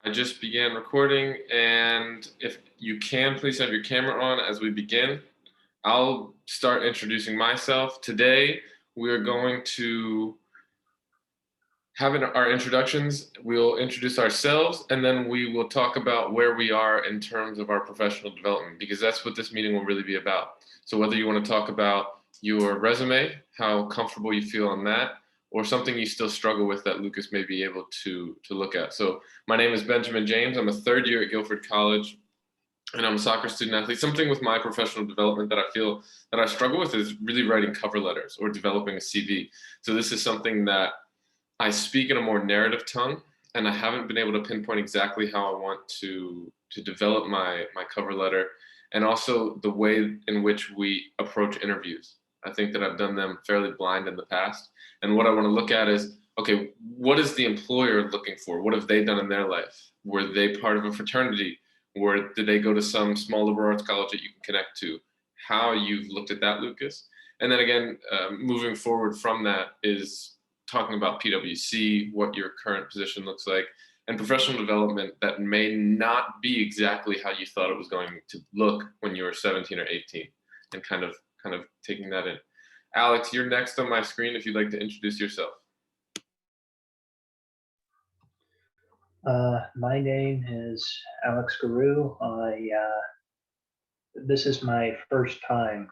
I just began recording, and if you can, please have your camera on as we begin. I'll start introducing myself. Today, we are going to have our introductions. We'll introduce ourselves, and then we will talk about where we are in terms of our professional development, because that's what this meeting will really be about. So whether you want to talk about your resume, how comfortable you feel on that, or something you still struggle with that Lucas may be able to look at. So my name is Benjamin James. I'm a third year at Guilford College, and I'm a soccer student athlete. Something with my professional development that I feel that I struggle with is really writing cover letters or developing a CV. So this is something that I speak in a more narrative tongue, and I haven't been able to pinpoint exactly how I want to develop my cover letter, and also the way in which we approach interviews. I think that I've done them fairly blind in the past, and what I want to look at is, okay, what is the employer looking for? What have they done in their life? Were they part of a fraternity? Or did they go to some small liberal arts college that you can connect to? How you've looked at that, Lucas. And then again, moving forward from that is talking about PwC, what your current position looks like, and professional development that may not be exactly how you thought it was going to look when you were 17 or 18, and kind of taking that in. Alex, you're next on my screen if you'd like to introduce yourself. My name is Alex Guru. This is my first time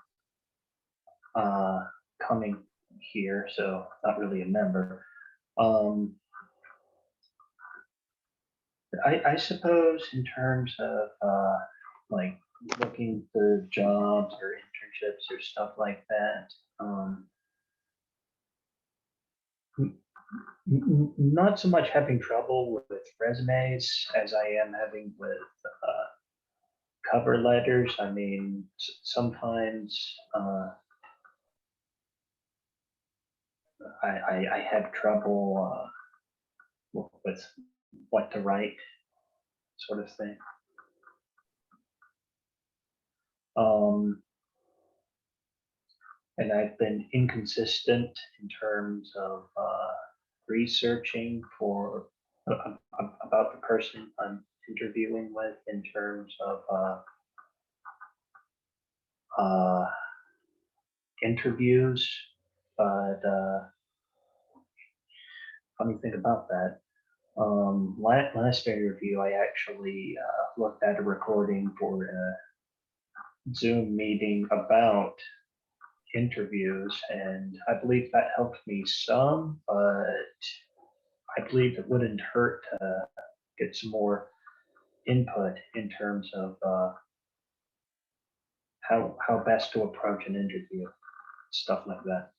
coming here, so not really a member. I suppose in terms of like looking for jobs or internships or stuff like that, not so much having trouble with resumes as I am having with cover letters. I mean, sometimes I have trouble with what to write, sort of thing. And I've been inconsistent in terms of researching for about the person I'm interviewing with in terms of interviews, but funny thing about that, last interview I actually looked at a recording for a Zoom meeting about interviews, and I believe that helped me some, but I believe it wouldn't hurt to get some more input in terms of how best to approach an interview, stuff like that.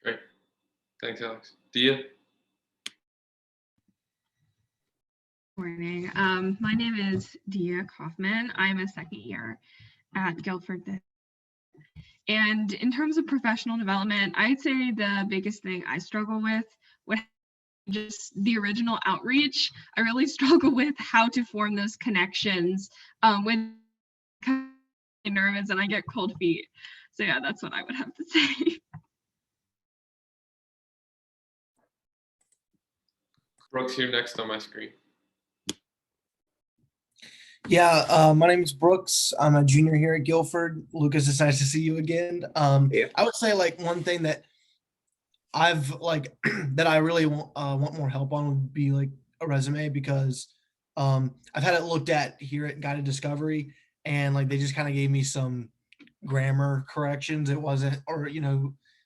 Great. Thanks, Alex. Dia? Morning. My name is Dia Kaufman. I'm a second year at Guilford. And in terms of professional development, I'd say the biggest thing I struggle with just the original outreach. I really struggle with how to form those connections when I'm nervous and I get cold feet. So yeah, that's what I would have to say. Brooks, you're next on my screen. Yeah, my name is Brooks. I'm a junior here at Guilford. Lucas, it's nice to see you again. Yeah. I would say like one thing that I've like that I really want more help on would be like a resume, because I've had it looked at here at Guided Discovery, and like they just kind of gave me some grammar corrections. It wasn't, or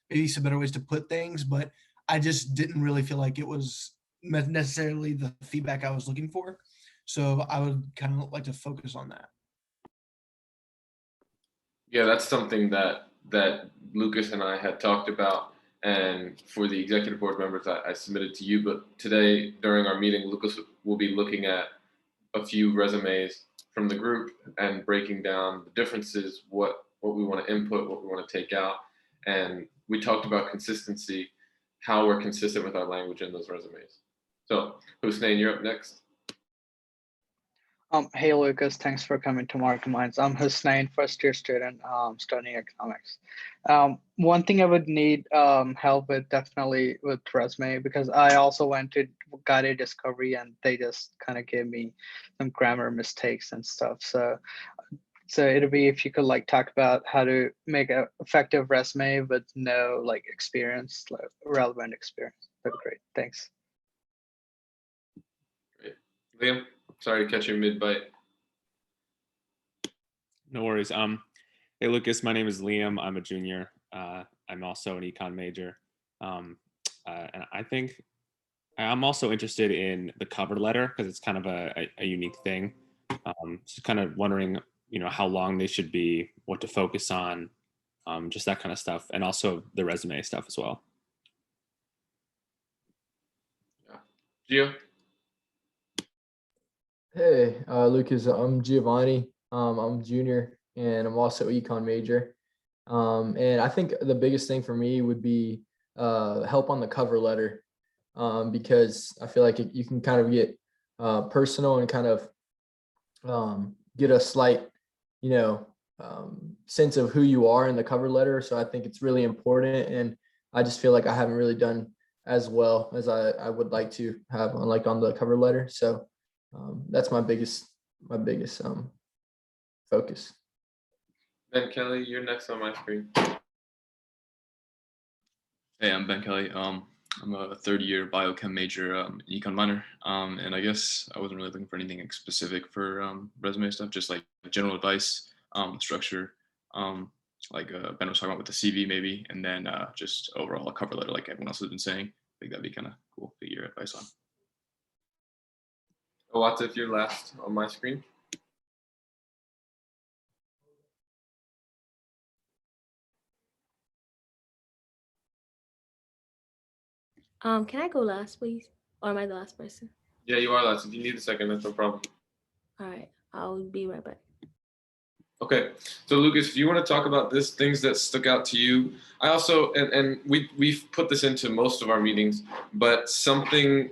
maybe some better ways to put things, but I just didn't really feel like it was necessarily the feedback I was looking for. So I would kind of like to focus on that. Yeah, that's something that Lucas and I had talked about, and for the executive board members, I submitted to you. But today, during our meeting, Lucas will be looking at a few resumes from the group and breaking down the differences, what we want to input, what we want to take out. And we talked about consistency, how we're consistent with our language in those resumes. So, Hussein, you're up next. Hey Lucas, thanks for coming to Market Minds. I'm Husnain, first year student, studying economics. One thing I would need help with definitely with resume, because I also went to guided discovery and they just kind of gave me some grammar mistakes and stuff. So it'll be if you could like talk about how to make an effective resume with no like experience, like relevant experience. That'd be great. Thanks. Great. Liam, sorry to catch you mid-bite. No worries. Hey Lucas, my name is Liam. I'm a junior. I'm also an econ major. And I think I'm also interested in the cover letter because it's kind of a unique thing. Just kind of wondering, how long they should be, what to focus on, just that kind of stuff, and also the resume stuff as well. Gio? Hey, Lucas, I'm Giovanni. I'm a junior and I'm also econ major. And I think the biggest thing for me would be help on the cover letter, because I feel like you can kind of get personal and kind of get a slight, sense of who you are in the cover letter. So I think it's really important. And I just feel like I haven't really done as well as I would like to have on the cover letter. So that's my biggest focus. Ben Kelly, you're next on my screen. Hey, I'm Ben Kelly. I'm a third-year biochem major, econ minor, and I guess I wasn't really looking for anything specific for resume stuff, just like general advice, structure, like Ben was talking about with the CV maybe, and then just overall a cover letter like everyone else has been saying. I think that'd be kind of cool to get your advice on. Awata, if you're last on my screen. Can I go last, please? Or am I the last person? Yeah, you are last. If you need a second, that's no problem. All right, I'll be right back. Okay, so Lucas, if you want to talk about things that stuck out to you, I also, and we've put this into most of our meetings, but something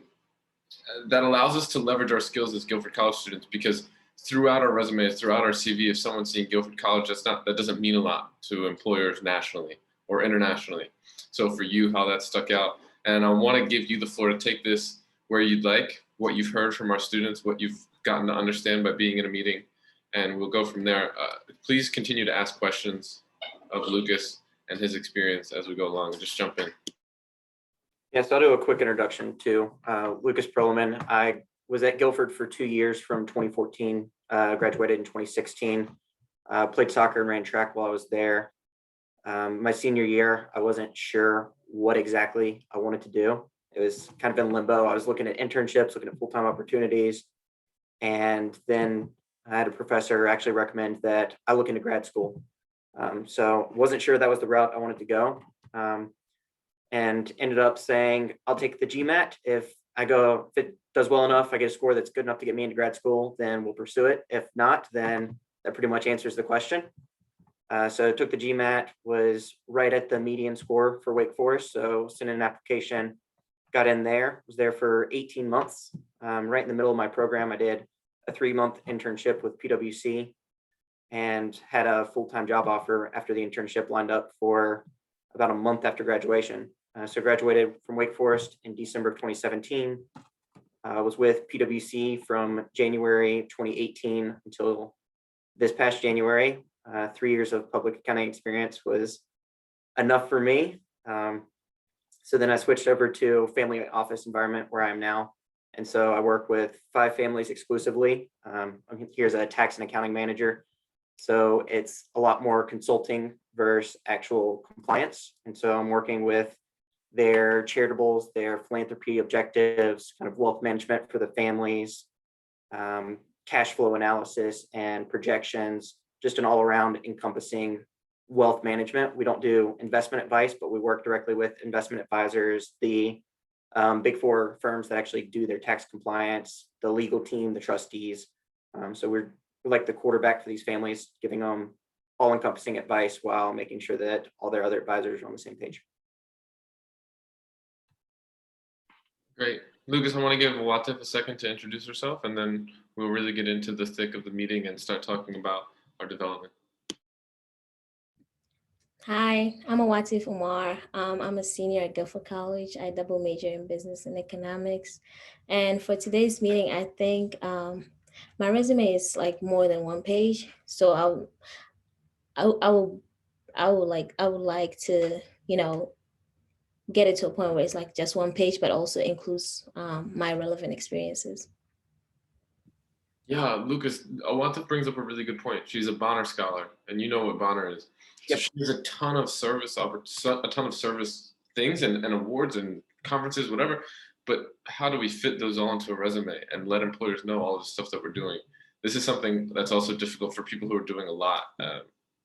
that allows us to leverage our skills as Guilford College students, because throughout our resumes, throughout our CV, if someone's seeing Guilford College, that doesn't mean a lot to employers nationally or internationally. So for you, how that stuck out, and I want to give you the floor to take this where you'd like, what you've heard from our students, what you've gotten to understand by being in a meeting, and we'll go from there. Please continue to ask questions of Lucas and his experience as we go along. Just jump in. Yes, I'll do a quick introduction to Lucas Prillaman. I was at Guilford for 2 years from 2014, graduated in 2016, played soccer and ran track while I was there. My senior year, I wasn't sure what exactly I wanted to do. It was kind of in limbo. I was looking at internships, looking at full-time opportunities. And then I had a professor actually recommend that I look into grad school. So wasn't sure that was the route I wanted to go. And ended up saying, I'll take the GMAT. If it does well enough, I get a score that's good enough to get me into grad school, then we'll pursue it. If not, then that pretty much answers the question. So I took the GMAT, was right at the median score for Wake Forest. So sent in an application, got in there, was there for 18 months. Right in the middle of my program, I did a 3-month internship with PwC and had a full-time job offer after the internship lined up for about a month after graduation. So graduated from Wake Forest in December of 2017. Was with PwC from January 2018 until this past January. 3 years of public accounting experience was enough for me. So then I switched over to family office environment where I am now. And so I work with 5 families exclusively. I'm here as a tax and accounting manager. So it's a lot more consulting versus actual compliance. And so I'm working with their charitables, their philanthropy objectives, kind of wealth management for the families, cash flow analysis and projections, just an all around encompassing wealth management. We don't do investment advice, but we work directly with investment advisors, the big 4 firms that actually do their tax compliance, the legal team, the trustees. So we're like the quarterback for these families, giving them all encompassing advice while making sure that all their other advisors are on the same page. Great. Lucas, I want to give Watif a second to introduce herself, and then we'll really get into the thick of the meeting and start talking about our development. Hi, I'm Awati Umar. I'm a senior at Guilford College. I double major in business and economics. And for today's meeting, I think my resume is like more than one page. So I would like to, get it to a point where it's like just one page, but also includes my relevant experiences. Yeah, Lucas, Awanta brings up a really good point. She's a Bonner scholar, and you know what Bonner is. So Yep. she has a ton of service things and awards and conferences, whatever. But how do we fit those all into a resume and let employers know all the stuff that we're doing? This is something that's also difficult for people who are doing a lot.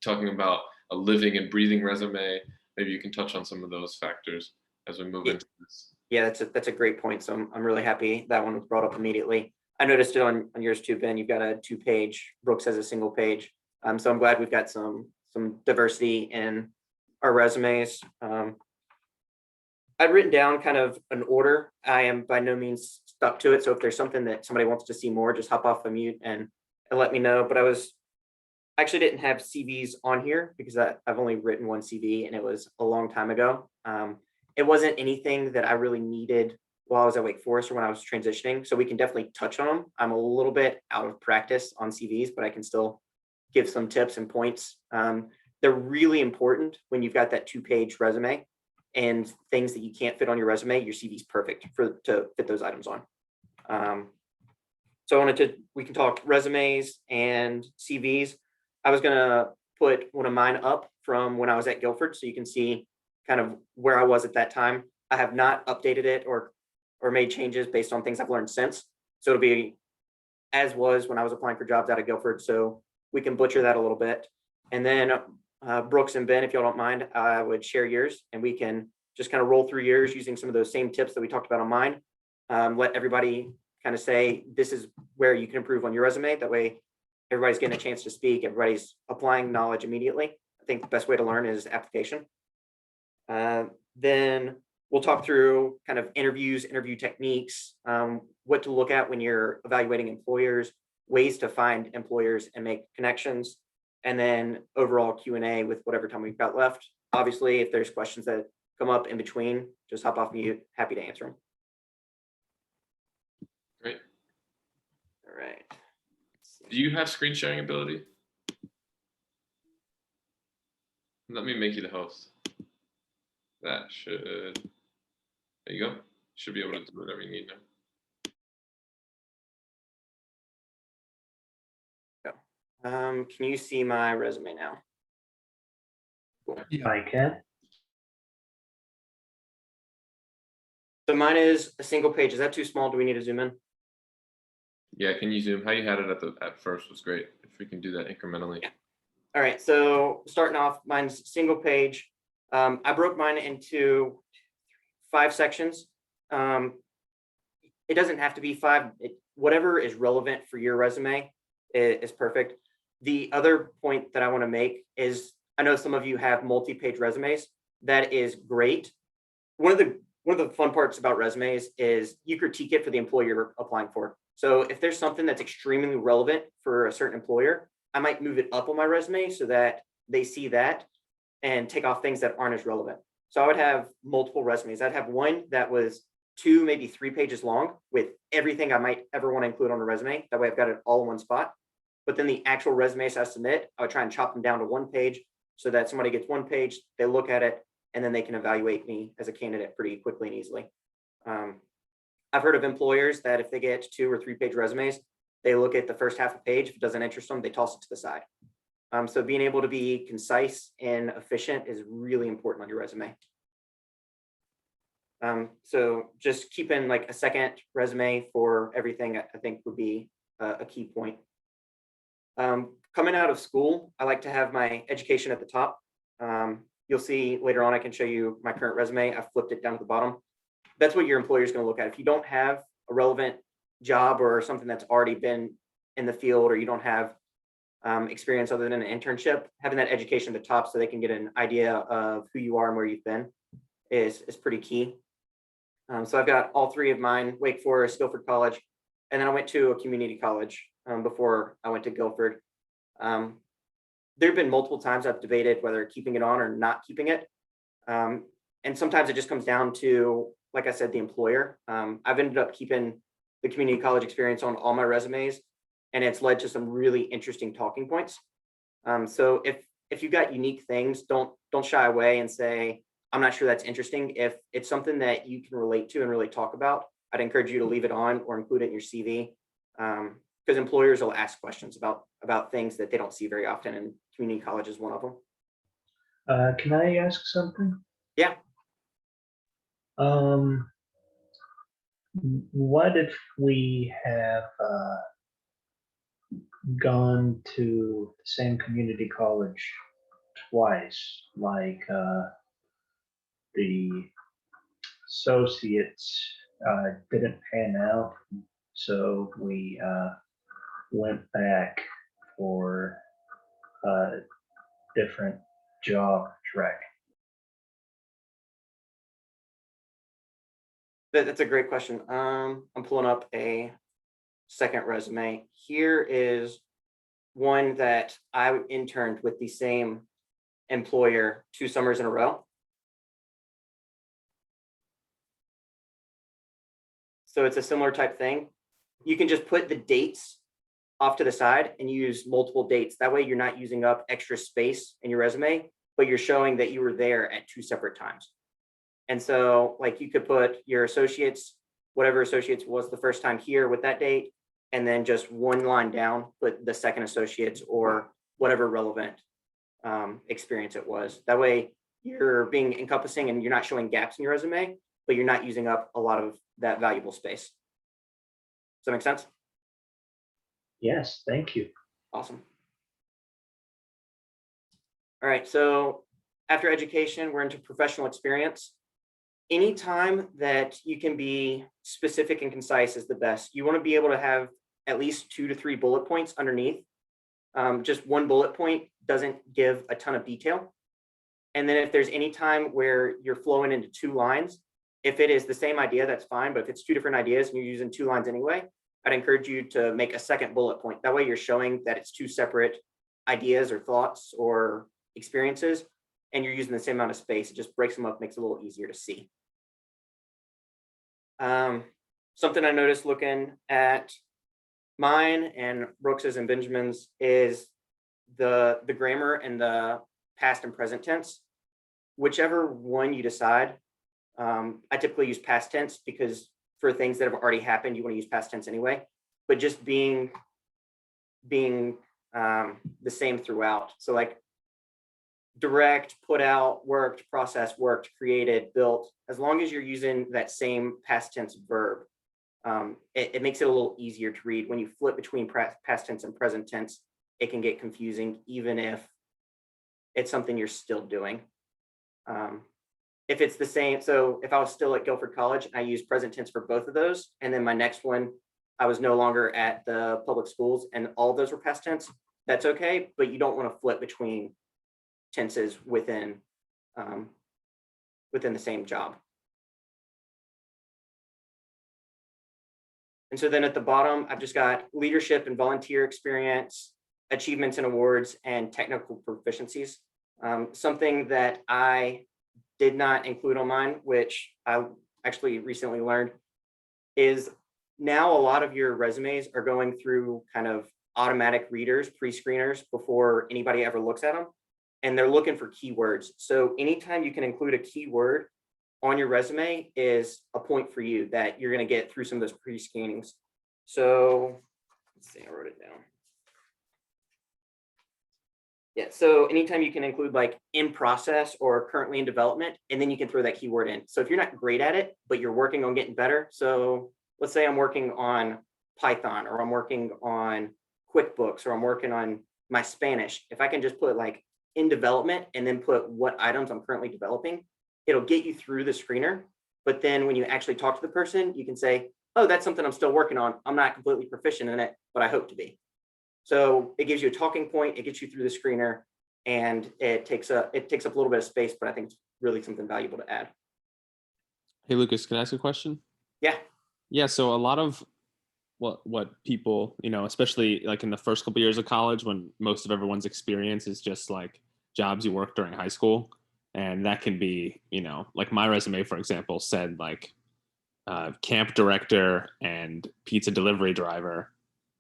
Talking about a living and breathing resume, maybe you can touch on some of those factors as we move into this. Yeah, that's a great point. So I'm really happy that one was brought up immediately. I noticed it on yours too, Ben. You've got a 2-page. Brooks has a single page. So I'm glad we've got some diversity in our resumes. I've written down kind of an order. I am by no means stuck to it. So if there's something that somebody wants to see more, just hop off the mute and let me know. But I actually didn't have CVs on here because I've only written one CV and it was a long time ago. It wasn't anything that I really needed while I was at Wake Forest or when I was transitioning. So we can definitely touch on them. I'm a little bit out of practice on CVs, but I can still give some tips and points. They're really important when you've got that 2-page resume and things that you can't fit on your resume. Your CV is perfect to fit those items on. So we can talk resumes and CVs. I was gonna put one of mine up from when I was at Guilford, so you can see kind of where I was at that time. I have not updated it or made changes based on things I've learned since. So it'll be as was when I was applying for jobs out of Guilford. So we can butcher that a little bit. And then Brooks and Ben, if y'all don't mind, I would share yours and we can just kind of roll through yours using some of those same tips that we talked about on mine. Let everybody kind of say, this is where you can improve on your resume. That way everybody's getting a chance to speak. Everybody's applying knowledge immediately. I think the best way to learn is application. Then we'll talk through kind of interviews, interview techniques, what to look at when you're evaluating employers, ways to find employers and make connections, and then overall Q&A with whatever time we've got left. Obviously, if there's questions that come up in between, just hop off mute, happy to answer them. Great. All right. Do you have screen sharing ability? Let me make you the host. That should, there you go. Should be able to do whatever you need now. Can you see my resume now? Cool. I can. So mine is a single page. Is that too small? Do we need to zoom in? Yeah, can you zoom? How you had it at first was great. If we can do that incrementally. Yeah. All right, so starting off, mine's single page. I broke mine into 5 sections. It doesn't have to be 5. Whatever is relevant for your resume is perfect. The other point that I want to make is, I know some of you have multi-page resumes. That is great. One of the fun parts about resumes is you critique it for the employer you're applying for. So if there's something that's extremely relevant for a certain employer, I might move it up on my resume so that they see that and take off things that aren't as relevant. So I would have multiple resumes. I'd have one that was 2, maybe 3 pages long with everything I might ever want to include on a resume. That way I've got it all in one spot. But then the actual resumes I submit, I would try and chop them down to 1 page so that somebody gets 1 page, they look at it, and then they can evaluate me as a candidate pretty quickly and easily. I've heard of employers that if they get 2 or 3 page resumes, they look at the first half a page. If it doesn't interest them, they toss it to the side. So being able to be concise and efficient is really important on your resume. So just keeping like a second resume for everything, I think would be a key point. Coming out of school, I like to have my education at the top. You'll see later on, I can show you my current resume. I flipped it down to the bottom. That's what your employer is going to look at. If you don't have a relevant job or something that's already been in the field, or you don't have experience other than an internship, having that education at the top so they can get an idea of who you are and where you've been is pretty key. So I've got all three of mine: Wake Forest, Guilford College, and then I went to a community college before I went to Guilford. There have been multiple times I've debated whether keeping it on or not keeping it. And sometimes it just comes down to, like I said, the employer. I've ended up keeping the community college experience on all my resumes, and it's led to some really interesting talking points. So if you've got unique things, don't shy away and say, I'm not sure that's interesting. If it's something that you can relate to and really talk about, I'd encourage you to leave it on or include it in your CV, because employers will ask questions about things that they don't see very often, and community college is one of them. Can I ask something? Yeah. What if we have gone to the same community college twice, like the associates didn't pan out, so we went back for a different job track? That's a great question. I'm pulling up a second resume. Here is one that I interned with the same employer 2 summers in a row. So it's a similar type thing. You can just put the dates off to the side and use multiple dates. That way you're not using up extra space in your resume, but you're showing that you were there at 2 separate times. And so like you could put your associates, whatever associates was the first time here with that date, and then just one line down, put the second associates or whatever relevant experience it was. That way you're being encompassing and you're not showing gaps in your resume, but you're not using up a lot of that valuable space. Does that make sense? Yes, thank you. Awesome. All right, so after education, we're into professional experience. Anytime that you can be specific and concise is the best. You want to be able to have at least 2 to 3 bullet points underneath. Just one bullet point doesn't give a ton of detail. And then if there's any time where you're flowing into 2 lines, if it is the same idea, that's fine. But if it's 2 different ideas and you're using 2 lines anyway, I'd encourage you to make a second bullet point. That way you're showing that it's 2 separate ideas or thoughts or experiences, and you're using the same amount of space. It just breaks them up, makes it a little easier to see. Something I noticed looking at mine and Brooks's and Benjamin's is the grammar and the past and present tense. Whichever one you decide, I typically use past tense because for things that have already happened, you want to use past tense anyway, but just being the same throughout. So like direct, put out, worked, processed, worked, created, built, as long as you're using that same past tense verb, it makes it a little easier to read. When you flip between past tense and present tense, it can get confusing, even if it's something you're still doing. If it's the same, so if I was still at Guilford College, I use present tense for both of those. And then my next one, I was no longer at the public schools and all of those were past tense. That's okay, but you don't want to flip between tenses within the same job. And so then at the bottom, I've just got leadership and volunteer experience, achievements and awards, and technical proficiencies. Something that I did not include on mine, which I actually recently learned, is now a lot of your resumes are going through kind of automatic readers, pre-screeners, before anybody ever looks at them. And they're looking for keywords. So anytime you can include a keyword on your resume is a point for you that you're going to get through some of those pre-screenings. So let's see, I wrote it down. Yeah, so anytime you can include like in process or currently in development, and then you can throw that keyword in. So if you're not great at it, but you're working on getting better. So let's say I'm working on Python, or I'm working on QuickBooks, or I'm working on my Spanish. If I can just put like in development and then put what items I'm currently developing, it'll get you through the screener. But then when you actually talk to the person, you can say, oh, that's something I'm still working on. I'm not completely proficient in it, but I hope to be. So it gives you a talking point, it gets you through the screener, and it takes up a little bit of space, but I think it's really something valuable to add. Hey, Lucas, can I ask a question? Yeah. Yeah. So a lot of what people, especially like in the first couple years of college, when most of everyone's experience is just like jobs you work during high school, and that can be, like my resume, for example, said like camp director and pizza delivery driver,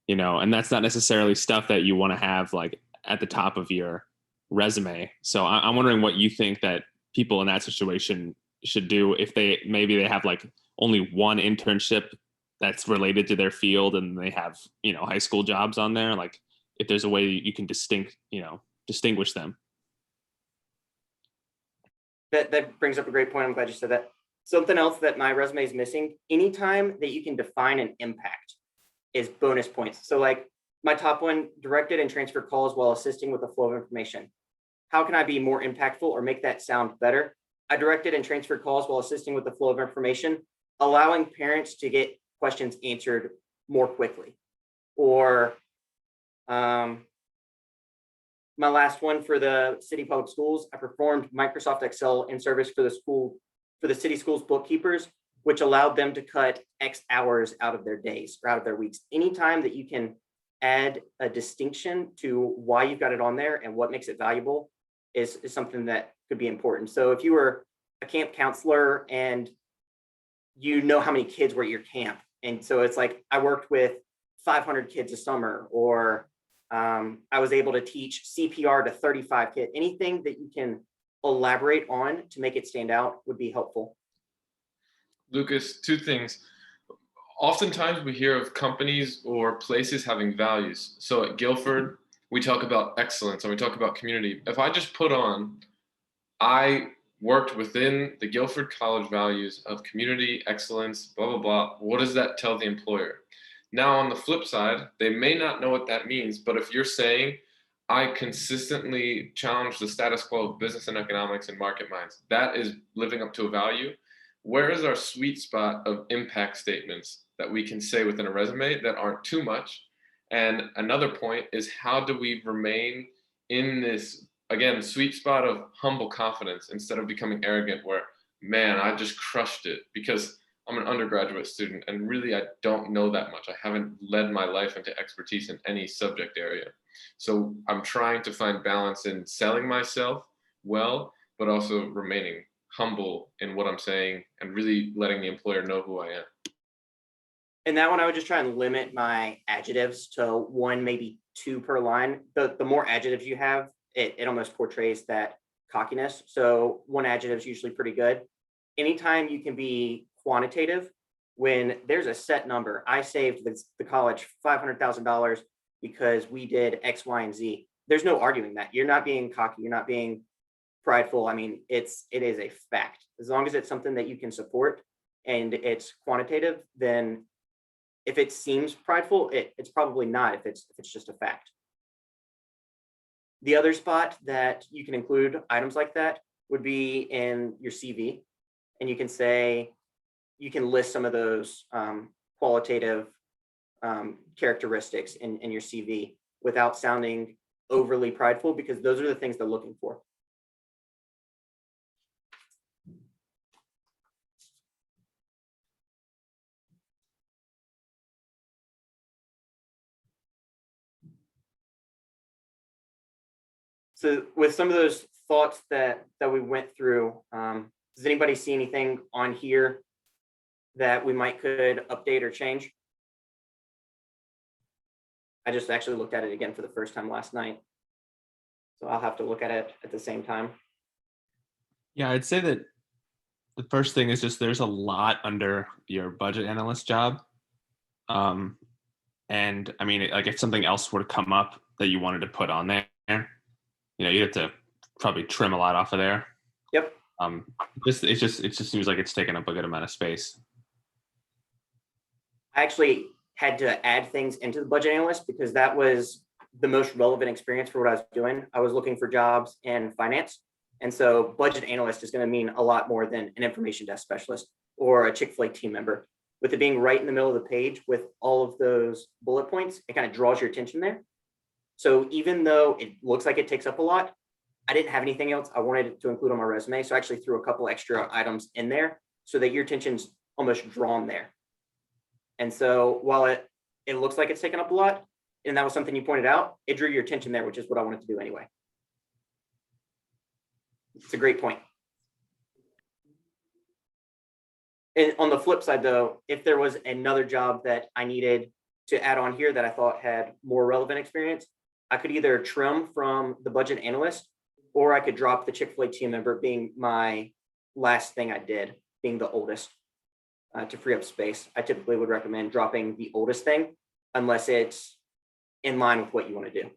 and that's not necessarily stuff that you want to have like at the top of your resume. So I'm wondering what you think that people in that situation should do if maybe they have like only one internship that's related to their field and they have, high school jobs on there, like if there's a way you can distinguish them. That brings up a great point. I'm glad you said that. Something else that my resume is missing, anytime that you can define an impact is bonus points. So like my top one, directed and transferred calls while assisting with the flow of information. How can I be more impactful or make that sound better? I directed and transferred calls while assisting with the flow of information, allowing parents to get questions answered more quickly. Or my last one for the city public schools, I performed Microsoft Excel in service for the city schools bookkeepers, which allowed them to cut X hours out of their days or out of their weeks. Anytime that you can add a distinction to why you've got it on there and what makes it valuable is something that could be important. So if you were a camp counselor and you know how many kids were at your camp, and so it's like I worked with 500 kids a summer, or I was able to teach CPR to 35 kids. Anything that you can elaborate on to make it stand out would be helpful. Lucas, two things. Oftentimes we hear of companies or places having values. So at Guilford, we talk about excellence and we talk about community. If I just put on, I worked within the Guilford College values of community, excellence, blah, blah, blah, what does that tell the employer? Now, on the flip side, they may not know what that means, but if you're saying, I consistently challenge the status quo of business and economics and market minds, that is living up to a value. Where is our sweet spot of impact statements that we can say within a resume that aren't too much? And another point is, how do we remain in this, again, sweet spot of humble confidence instead of becoming arrogant where, man, I just crushed it? Because I'm an undergraduate student and really I don't know that much. I haven't led my life into expertise in any subject area. So I'm trying to find balance in selling myself well, but also remaining humble in what I'm saying and really letting the employer know who I am. And that one, I would just try and limit my adjectives to one, maybe two per line. The more adjectives you have, it almost portrays that cockiness. So one adjective is usually pretty good. Anytime you can be quantitative, when there's a set number, I saved the college $500,000 because we did X, Y, and Z. There's no arguing that. You're not being cocky. You're not being prideful. I mean, it is a fact. As long as it's something that you can support and it's quantitative, then if it seems prideful, it's probably not if it's just a fact. The other spot that you can include items like that would be in your CV. And you can say, you can list some of those qualitative characteristics in your CV without sounding overly prideful, because those are the things they're looking for. So with some of those thoughts that we went through, does anybody see anything on here that we could update or change? I just actually looked at it again for the first time last night, so I'll have to look at it at the same time. Yeah, I'd say that the first thing is just there's a lot under your budget analyst job. And I mean, like if something else were to come up that you wanted to put on there, you have to probably trim a lot off of there. Yep. It just seems like it's taking up a good amount of space. I actually had to add things into the budget analyst because that was the most relevant experience for what I was doing. I was looking for jobs in finance. And so budget analyst is going to mean a lot more than an information desk specialist or a Chick-fil-A team member. With it being right in the middle of the page with all of those bullet points, it kind of draws your attention there. So even though it looks like it takes up a lot, I didn't have anything else I wanted to include on my resume. So I actually threw a couple extra items in there so that your attention's almost drawn there. And so while it looks like it's taken up a lot, and that was something you pointed out, it drew your attention there, which is what I wanted to do anyway. It's a great point. And on the flip side though, if there was another job that I needed to add on here that I thought had more relevant experience, I could either trim from the budget analyst, or I could drop the Chick-fil-A team member being my last thing I did, being the oldest, to free up space. I typically would recommend dropping the oldest thing unless it's in line with what you want to do.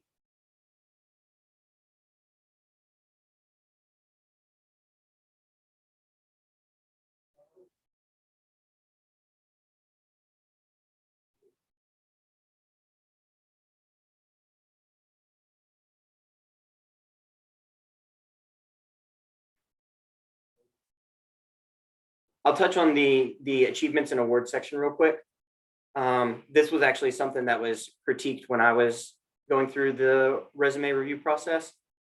I'll touch on the achievements and awards section real quick. This was actually something that was critiqued when I was going through the resume review process,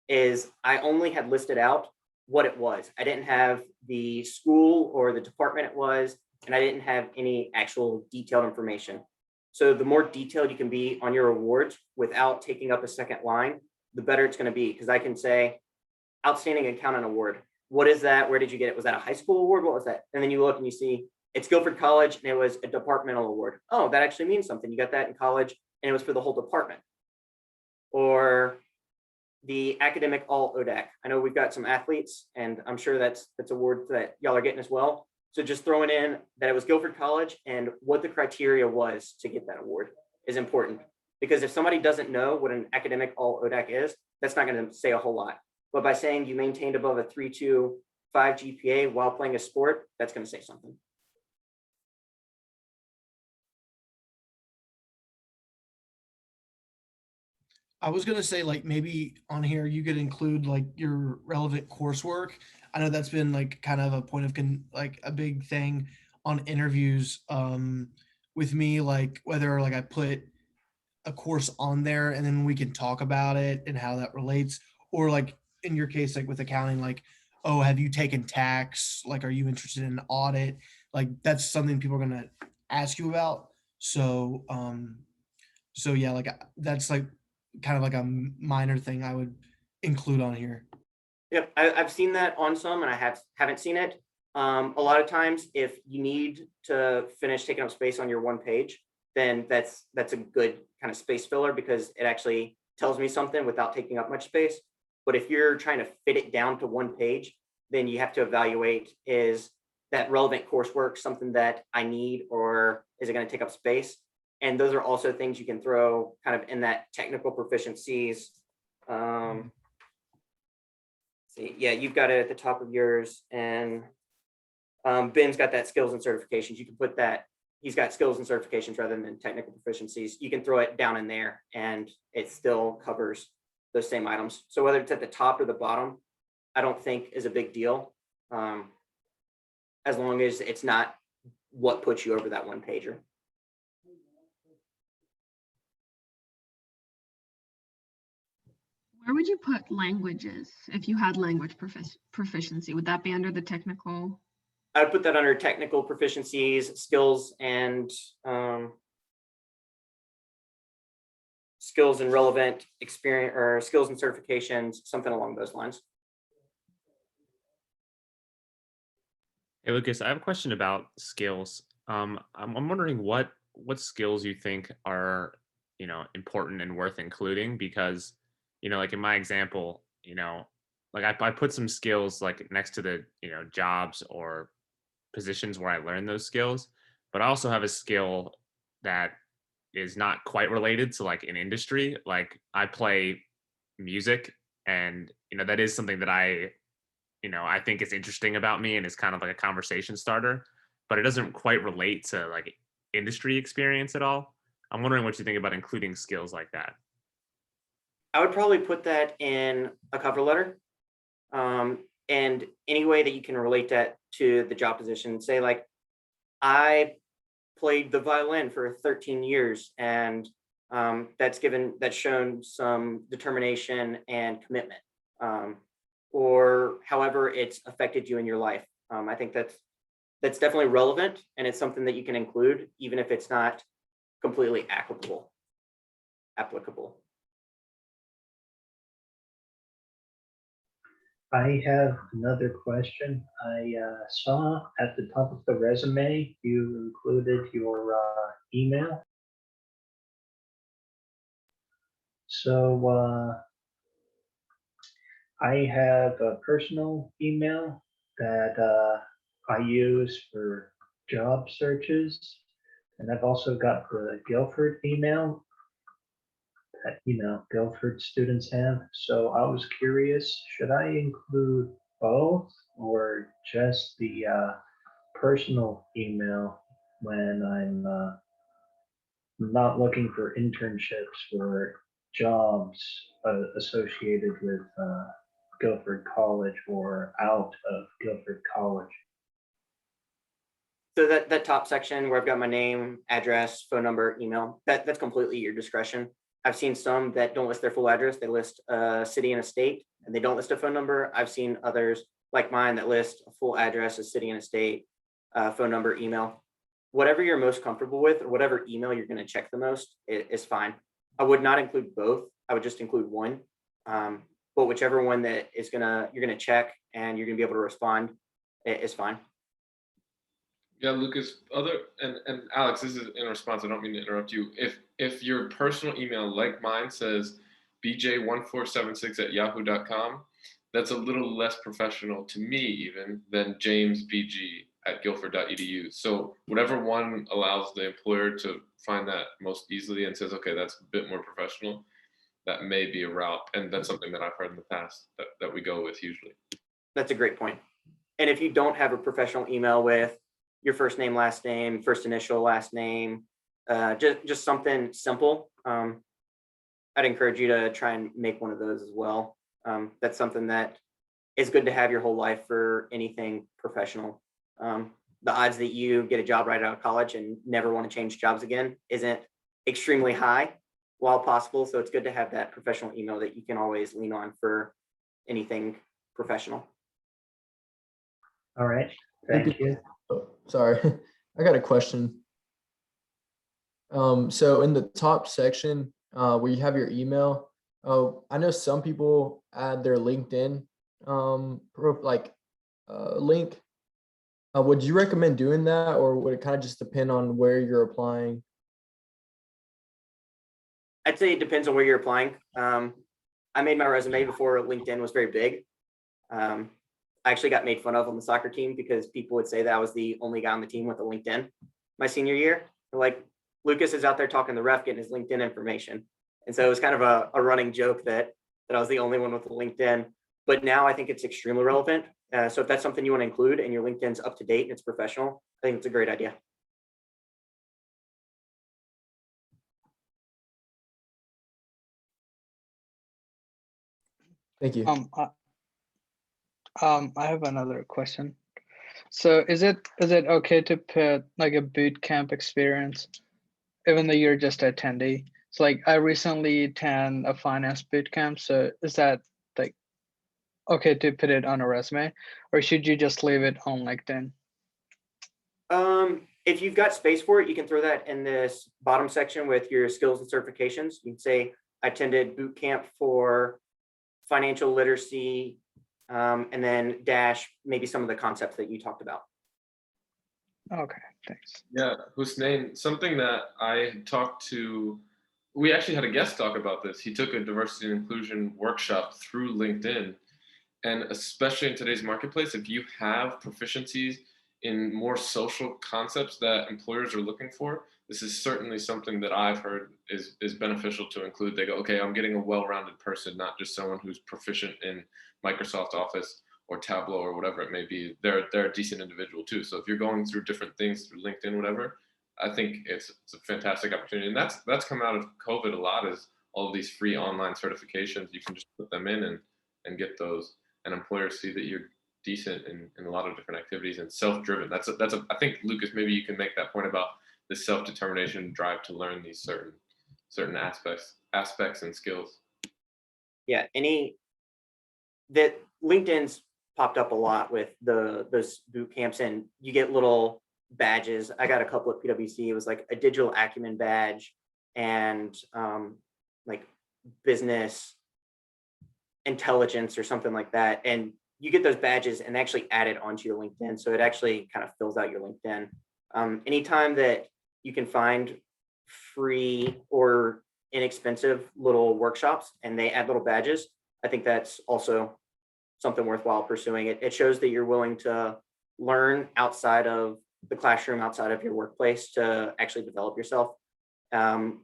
is I only had listed out what it was. I didn't have the school or the department it was, and I didn't have any actual detailed information. So the more detailed you can be on your awards without taking up a second line, the better it's going to be. Because I can say, outstanding accountant award. What is that? Where did you get it? Was that a high school award? What was that? And then you look and you see it's Guilford College and it was a departmental award. Oh, that actually means something. You got that in college and it was for the whole department. Or the academic all ODAC. I know we've got some athletes and I'm sure that's awards that y'all are getting as well. So just throwing in that it was Guilford College and what the criteria was to get that award is important. Because if somebody doesn't know what an academic all ODAC is, that's not going to say a whole lot. But by saying you maintained above a 3.25 GPA while playing a sport, that's going to say something. I was gonna say, like, maybe on here you could include like your relevant coursework. I know that's been like kind of a point of like a big thing on interviews with me, like whether like I put a course on there and then we can talk about it and how that relates, or like in your case, like with accounting, like, oh, have you taken tax? Like, are you interested in audit? Like, that's something people are gonna ask you about. So, so yeah, like that's like kind of like a minor thing I would include on here. Yep, I've seen that on some, and I haven't seen it. A lot of times, if you need to finish taking up space on your one page, then that's a good kind of space filler because it actually tells me something without taking up much space. But if you're trying to fit it down to one page, then you have to evaluate, is that relevant coursework something that I need, or is it going to take up space? And those are also things you can throw kind of in that technical proficiencies. See, yeah, you've got it at the top of yours, and Ben's got that skills and certifications. You can put that, he's got skills and certifications rather than technical proficiencies. You can throw it down in there and it still covers those same items. So whether it's at the top or the bottom, I don't think is a big deal. As long as it's not what puts you over that one pager. Where would you put languages if you had language proficiency? Would that be under the technical? I would put that under technical proficiencies, skills, and skills and relevant experience, or skills and certifications, something along those lines. Hey, Lucas, I have a question about skills. I'm wondering what skills you think are, important and worth including, because, like in my example, like I put some skills like next to the, jobs or positions where I learned those skills, but I also have a skill that is not quite related to like an industry. Like I play music, and, that is something that I think is interesting about me and is kind of like a conversation starter, but it doesn't quite relate to like industry experience at all. I'm wondering what you think about including skills like that. I would probably put that in a cover letter. And any way that you can relate that to the job position, say like, I played the violin for 13 years and that's shown some determination and commitment. Or however it's affected you in your life. I think that's that's definitely relevant, and it's something that you can include, even if it's not completely applicable. I have another question. I saw at the top of the resume, you included your email. So I have a personal email that I use for job searches. And I've also got the Guilford email that, Guilford students have. So I was curious, should I include both or just the personal email when I'm not looking for internships or jobs associated with Guilford College or out of Guilford College? So that top section where I've got my name, address, phone number, email, that's completely your discretion. I've seen some that don't list their full address. They list a city and a state, and they don't list a phone number. I've seen others like mine that list a full address, a city and a state, phone number, email. Whatever you're most comfortable with, or whatever email you're going to check the most is fine. I would not include both. I would just include one. But whichever one that you're gonna check and you're gonna be able to respond is fine. Yeah, Lucas, and Alex, this is in response, I don't mean to interrupt you. If your personal email, like mine, says bj1476@yahoo.com, that's a little less professional to me even than jamesbg@guilford.edu. So whatever one allows the employer to find that most easily and says, okay, that's a bit more professional, that may be a route. And that's something that I've heard in the past that we go with usually. That's a great point. And if you don't have a professional email with your first name, last name, first initial, last name, just something simple, I'd encourage you to try and make one of those as well. That's something that is good to have your whole life for anything professional. The odds that you get a job right out of college and never want to change jobs again isn't extremely high while possible. So it's good to have that professional email that you can always lean on for anything professional. All right, thank you. Oh, sorry, I got a question. So in the top section where you have your email, I know some people add their LinkedIn link. Would you recommend doing that, or would it kind of just depend on where you're applying? I'd say it depends on where you're applying. I made my resume before LinkedIn was very big. I actually got made fun of on the soccer team because people would say that I was the only guy on the team with a LinkedIn my senior year. They're like, Lucas is out there talking to the ref, getting his LinkedIn information. And so it was kind of a running joke that I was the only one with a LinkedIn. But now I think it's extremely relevant. So if that's something you want to include and your LinkedIn's up to date and it's professional, I think it's a great idea. Thank you. I have another question. So is it okay to put like a boot camp experience, even though you're just an attendee? So like I recently attend a finance boot camp. So is that like okay to put it on a resume, or should you just leave it on LinkedIn? If you've got space for it, you can throw that in this bottom section with your skills and certifications. You can say I attended boot camp for financial literacy, and then dash maybe some of the concepts that you talked about. Okay, thanks. Yeah, Hussein, something that I talked to, we actually had a guest talk about this. He took a diversity and inclusion workshop through LinkedIn. And especially in today's marketplace, if you have proficiencies in more social concepts that employers are looking for, this is certainly something that I've heard is beneficial to include. They go, okay, I'm getting a well-rounded person, not just someone who's proficient in Microsoft Office or Tableau or whatever it may be. They're a decent individual too. So if you're going through different things through LinkedIn, whatever, I think it's a fantastic opportunity. And that's come out of COVID a lot, is all of these free online certifications. You can just put them in and get those. And employers see that you're decent in a lot of different activities and self-driven. I think, Lucas, maybe you can make that point about the self-determination drive to learn these certain aspects and skills. Yeah, that LinkedIn's popped up a lot with those boot camps, and you get little badges. I got a couple at PwC. It was like a digital acumen badge and like business intelligence or something like that. And you get those badges and actually add it onto your LinkedIn. So it actually kind of fills out your LinkedIn. Anytime that you can find free or inexpensive little workshops and they add little badges, I think that's also something worthwhile pursuing. It shows that you're willing to learn outside of the classroom, outside of your workplace, to actually develop yourself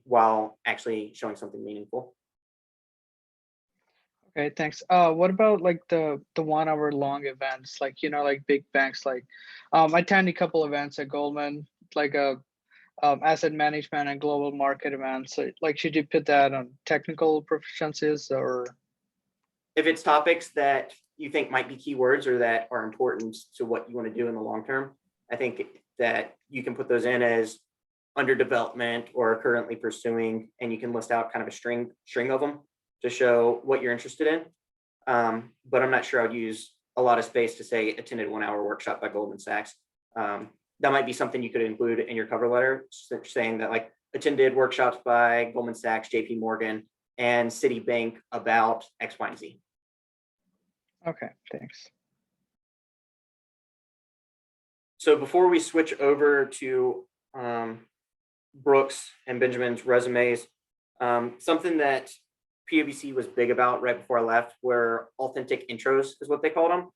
while actually showing something meaningful. Okay, thanks. What about like the 1 hour long events, like, you know, like big banks, like I attend a couple events at Goldman, like a asset management and global market events. So, like, should you put that on technical proficiencies, or? If it's topics that you think might be keywords or that are important to what you want to do in the long term, I think that you can put those in as under development or currently pursuing, and you can list out kind of a string of them to show what you're interested in. But I'm not sure I would use a lot of space to say attended 1 hour workshop by Goldman Sachs. That might be something you could include in your cover letter, saying that like attended workshops by Goldman Sachs, JP Morgan, and Citibank about X, Y, and Z. Okay, thanks. So before we switch over to Brooks and Benjamin's resumes, something that PwC was big about right before I left were authentic intros, is what they called them.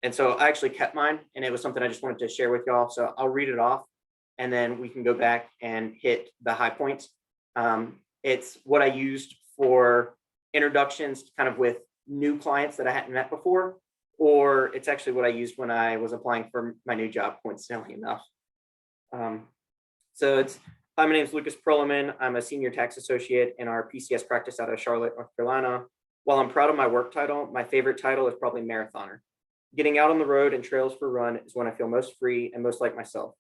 And so I actually kept mine, and it was something I just wanted to share with y'all. So I'll read it off, and then we can go back and hit the high points. It's what I used for introductions kind of with new clients that I hadn't met before, or it's actually what I used when I was applying for my new job, coincidentally enough. So it's, hi, my name is Lucas Prillaman. I'm a senior tax associate in our PCS practice out of Charlotte, North Carolina. While I'm proud of my work title, my favorite title is probably marathoner. Getting out on the road and trails for a run is when I feel most free and most like myself.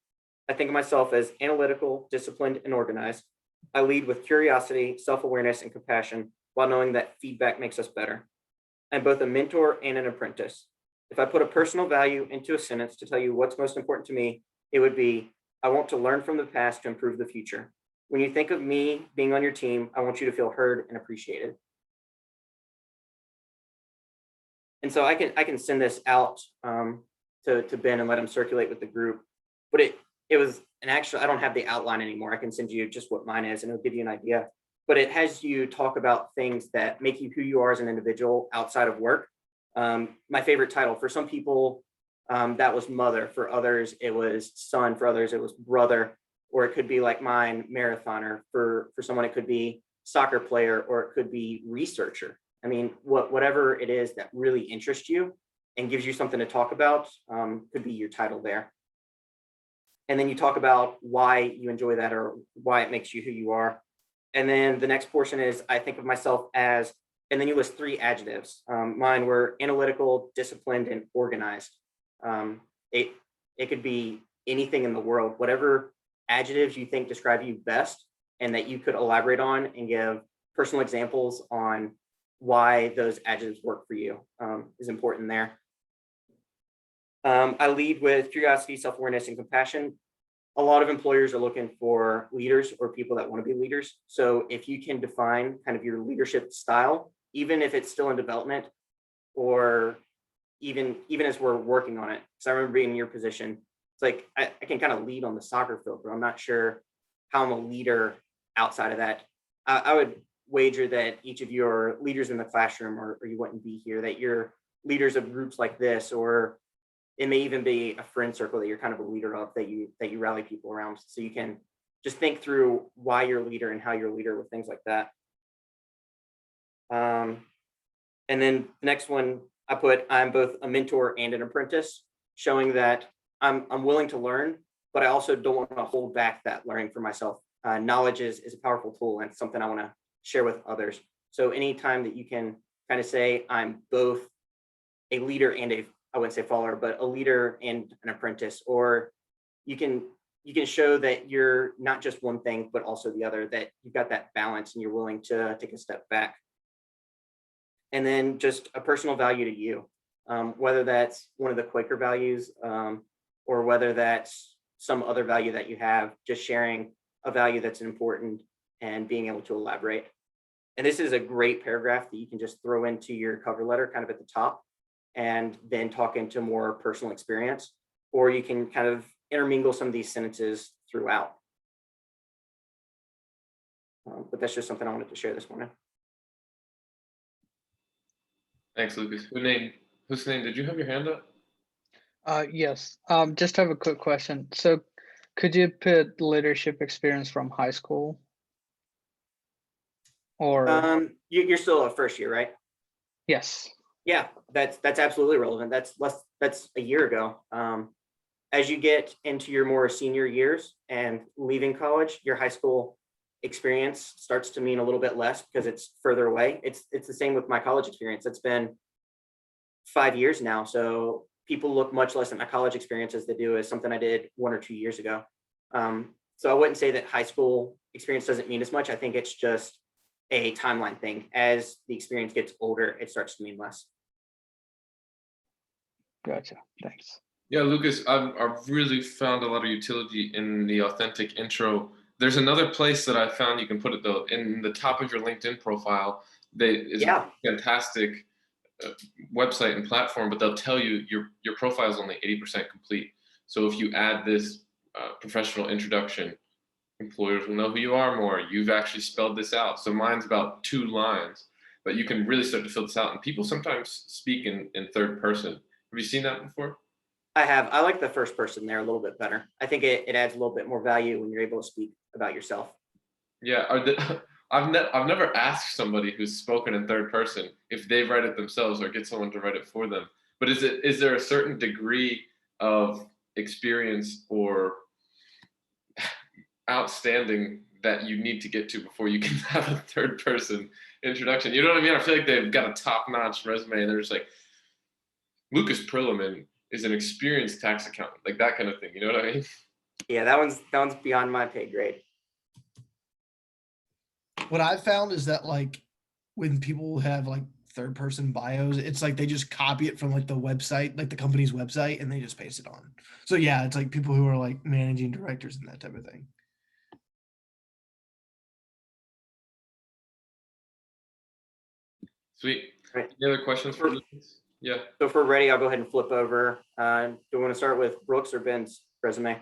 I think of myself as analytical, disciplined, and organized. I lead with curiosity, self-awareness, and compassion while knowing that feedback makes us better. I'm both a mentor and an apprentice. If I put a personal value into a sentence to tell you what's most important to me, it would be, I want to learn from the past to improve the future. When you think of me being on your team, I want you to feel heard and appreciated. And so I can send this out to Ben and let him circulate with the group. But it was an actual, I don't have the outline anymore. I can send you just what mine is and it'll give you an idea. But it has you talk about things that make you who you are as an individual outside of work. My favorite title, for some people, that was mother. For others, it was son. For others, it was brother. Or it could be like mine, marathoner. For someone, it could be soccer player, or it could be researcher. I mean, whatever it is that really interests you and gives you something to talk about could be your title there. And then you talk about why you enjoy that or why it makes you who you are. And then the next portion is, I think of myself as, and then you list 3 adjectives. Mine were analytical, disciplined, and organized. It could be anything in the world, whatever adjectives you think describe you best and that you could elaborate on and give personal examples on why those adjectives work for you is important there. I lead with curiosity, self-awareness, and compassion. A lot of employers are looking for leaders or people that want to be leaders. So if you can define kind of your leadership style, even if it's still in development, or even as we're working on it. So I remember being in your position, it's like I can kind of lead on the soccer field, but I'm not sure how I'm a leader outside of that. I would wager that each of you are leaders in the classroom, or you wouldn't be here, that you're leaders of groups like this, or it may even be a friend circle that you're kind of a leader of, that you rally people around. So you can just think through why you're a leader and how you're a leader with things like that. And then the next one I put, I'm both a mentor and an apprentice, showing that I'm willing to learn, but I also don't want to hold back that learning for myself. Knowledge is a powerful tool, and it's something I want to share with others. So anytime that you can kind of say I'm both a leader and I wouldn't say follower, but a leader and an apprentice, or you can show that you're not just one thing, but also the other, that you've got that balance and you're willing to take a step back. And then just a personal value to you. whether that's one of the Quaker values or whether that's some other value that you have, just sharing a value that's important and being able to elaborate. And this is a great paragraph that you can just throw into your cover letter kind of at the top and then talk into more personal experience, or you can kind of intermingle some of these sentences throughout. But that's just something I wanted to share this morning. Thanks, Lucas. Hussein, did you have your hand up? Yes. Just have a quick question. So could you put leadership experience from high school? Or You're still a first year, right? yes. Yeah, that's absolutely relevant. That's a year ago. As you get into your more senior years and leaving college, your high school experience starts to mean a little bit less because it's further away. It's the same with my college experience. It's been 5 years now, so people look much less at my college experience as they do as something I did 1 or 2 years ago. So I wouldn't say that high school experience doesn't mean as much. I think it's just a timeline thing. As the experience gets older, it starts to mean less. Gotcha. Thanks. Yeah, Lucas, I've really found a lot of utility in the authentic intro. There's another place that I found you can put it though, in the top of your LinkedIn profile. Is a fantastic website and platform, but they'll tell you your profile is only 80% complete. So if you add this professional introduction, employers will know who you are more. You've actually spelled this out. So mine's about 2 lines, but you can really start to fill this out. And people sometimes speak in third person. Have you seen that before? I have. I like the first person there a little bit better. I think it adds a little bit more value when you're able to speak about yourself. Yeah, I've never asked somebody who's spoken in third person if they write it themselves or get someone to write it for them. But is there a certain degree of experience or outstanding that you need to get to before you can have a third person introduction? You know what I mean? I feel like they've got a top-notch resume and they're just like, Lucas Prillaman is an experienced tax accountant, like that kind of thing. You know what I mean? Yeah, that one's beyond my pay grade. What I've found is that like when people have like third person bios, it's like they just copy it from like the website, like the company's website, and they just paste it on. So yeah, it's like people who are like managing directors and that type of thing. Sweet. Right. Any other questions for Lucas? Yeah. So if we're ready, I'll go ahead and flip over. Do we want to start with Brooks or Ben's resume?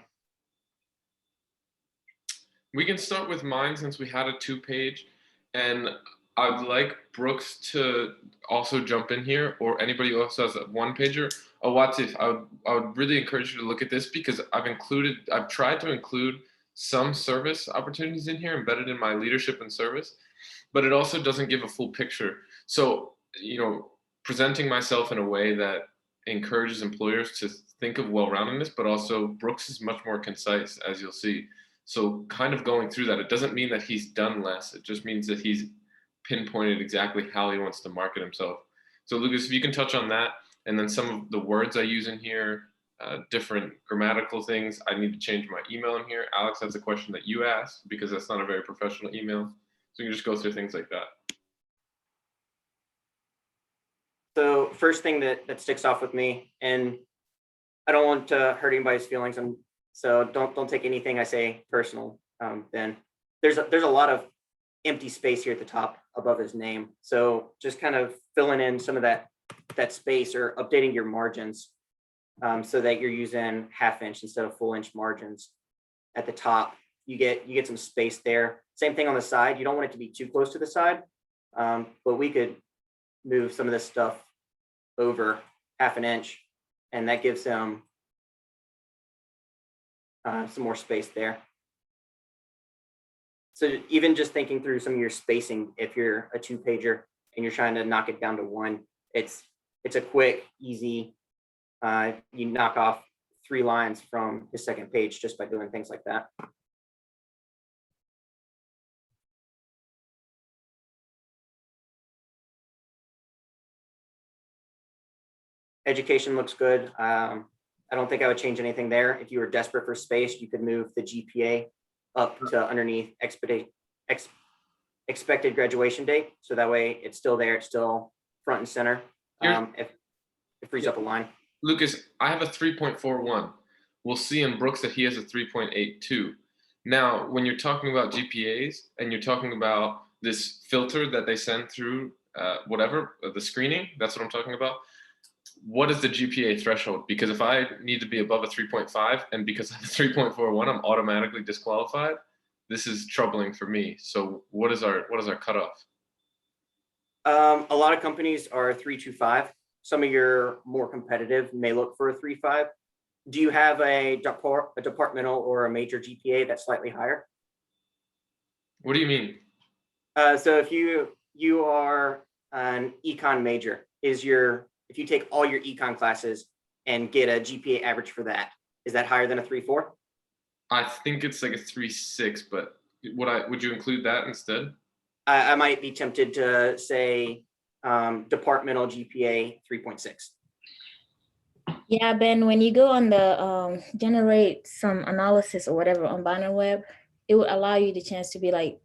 We can start with mine since we had a 2-page, and I'd like Brooks to also jump in here, or anybody who also has a 1-pager. Watif, I would really encourage you to look at this because I've tried to include some service opportunities in here embedded in my leadership and service, but it also doesn't give a full picture. So, presenting myself in a way that encourages employers to think of well-roundedness, but also Brooks is much more concise, as you'll see. So kind of going through that, it doesn't mean that he's done less. It just means that he's pinpointed exactly how he wants to market himself. So Lucas, if you can touch on that, and then some of the words I use in here, different grammatical things. I need to change my email in here. Alex, that's a question that you asked because that's not a very professional email. So you can just go through things like that. So first thing that sticks off with me, and I don't want to hurt anybody's feelings, so don't take anything I say personal. Then there's a lot of empty space here at the top above his name. So just kind of filling in some of that space or updating your margins so that you're using 1/2 inch instead of full inch margins at the top. You get some space there. Same thing on the side. You don't want it to be too close to the side, but we could move some of this stuff over 1/2 inch, and that gives them some more space there. So even just thinking through some of your spacing, if you're a 2-pager and you're trying to knock it down to 1, it's a quick, easy, you knock off 3 lines from the second page just by doing things like that. Education looks good. I don't think I would change anything there. If you were desperate for space, you could move the GPA up to underneath expected graduation date. So that way it's still there. It's still front and center. It frees up a line. Lucas, I have a 3.41. We'll see in Brooks that he has a 3.82. Now, when you're talking about GPAs and you're talking about this filter that they send through the screening, that's what I'm talking about. What is the GPA threshold? Because if I need to be above a 3.5 and because I have a 3.41, I'm automatically disqualified. This is troubling for me. So what is our cutoff? A lot of companies are 3.25. Some of your more competitive may look for a 3.5. Do you have a departmental or a major GPA that's slightly higher? What do you mean? So if you are an econ major, if you take all your econ classes and get a GPA average for that, is that higher than a 3.4? I think it's like a 3.6, but would you include that instead? I might be tempted to say departmental GPA 3.6. Yeah, Ben, when you go on the generate some analysis or whatever on Banner Web, it would allow you the chance to be like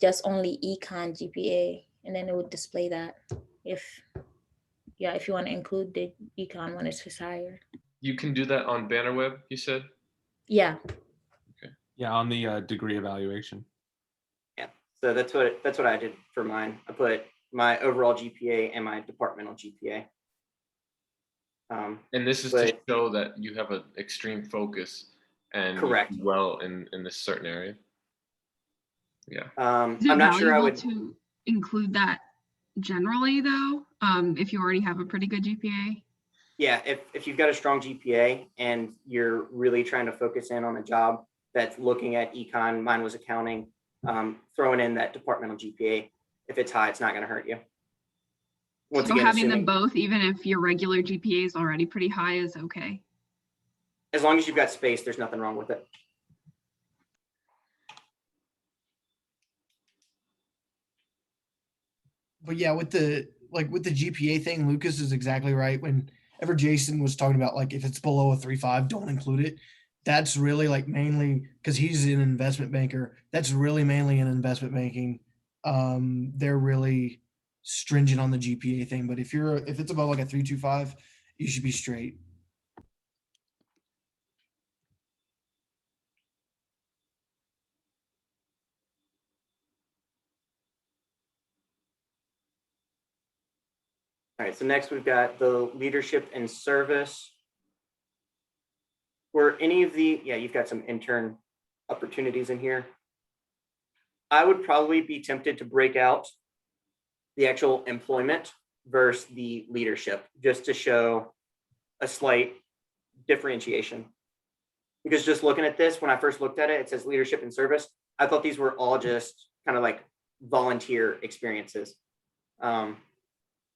just only econ GPA, and then it would display that if you want to include the econ when it's higher. You can do that on Bannerweb, you said? Yeah. Yeah, on the degree evaluation. Yeah, so that's what I did for mine. I put my overall GPA and my departmental GPA. And this is to show that you have an extreme focus and correct. You do well in this certain area. Yeah. I'm not sure I would to include that generally though, if you already have a pretty good GPA. Yeah, if you've got a strong GPA and you're really trying to focus in on a job that's looking at econ, mine was accounting, throwing in that departmental GPA, if it's high, it's not going to hurt you. Once so again, having them both, even if your regular GPA is already pretty high, is okay. As long as you've got space, there's nothing wrong with it. But yeah, with the GPA thing, Lucas is exactly right. Whenever Jason was talking about like if it's below a 3.5, don't include it. That's really like mainly because he's an investment banker. That's really mainly in investment banking. They're really stringent on the GPA thing. But if it's above like a 3.25, you should be straight. All right, so next we've got the leadership and service. Were any of you've got some intern opportunities in here. I would probably be tempted to break out the actual employment versus the leadership, just to show a slight differentiation. Because just looking at this, when I first looked at it, it says leadership and service. I thought these were all just kind of like volunteer experiences.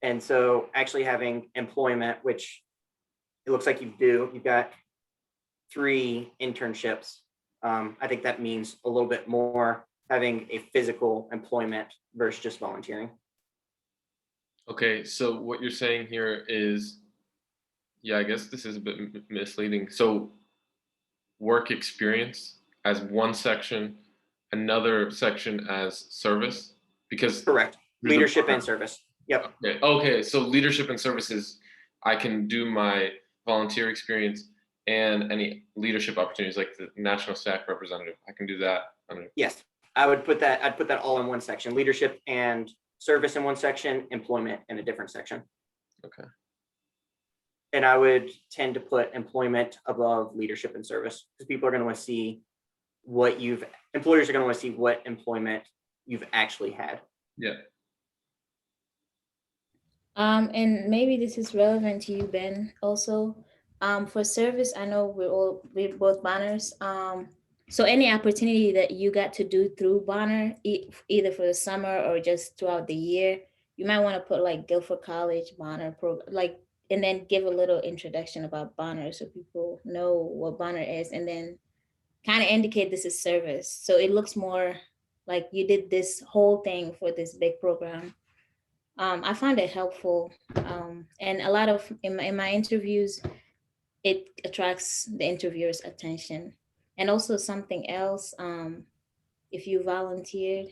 And so actually having employment, which it looks like you've got 3 internships. I think that means a little bit more having a physical employment versus just volunteering. Okay, so what you're saying here is, I guess this is a bit misleading. So work experience as one section, another section as service, because correct. Leadership and service. Yep. Okay. So leadership and services, I can do my volunteer experience and any leadership opportunities like the national SAC representative. I can do that. Yes, I'd put that all in one section. Leadership and service in one section, employment in a different section. Okay. And I would tend to put employment above leadership and service because people are going to want to see employers are going to want to see what employment you've actually had. Yeah. And maybe this is relevant to you, Ben, also. For service, I know we're both Bonners. So any opportunity that you got to do through Bonner, either for the summer or just throughout the year, you might want to put like Guilford College, Bonner, and then give a little introduction about Bonner so people know what Bonner is, and then kind of indicate this is service. So it looks more like you did this whole thing for this big program. I find it helpful. And a lot of, in my interviews, it attracts the interviewer's attention. And also something else, if you volunteered,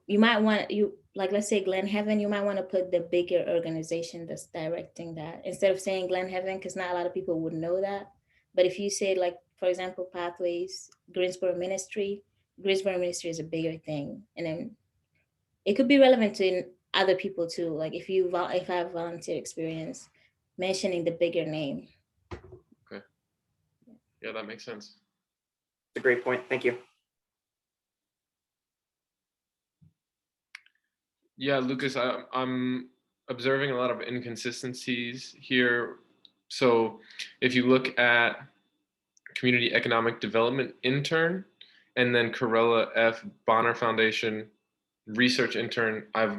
you might want like, let's say Glen Heaven, you might want to put the bigger organization that's directing that instead of saying Glen Heaven, because not a lot of people would know that. But if you say, like, for example, Pathways, Greensboro Ministry is a bigger thing. And then it could be relevant to other people too. Like if I have volunteer experience, mentioning the bigger name. Okay. Yeah, that makes sense. It's a great point. Thank you. Yeah, Lucas, I'm observing a lot of inconsistencies here. So if you look at Community Economic Development intern and then Corella F. Bonner Foundation research intern, I've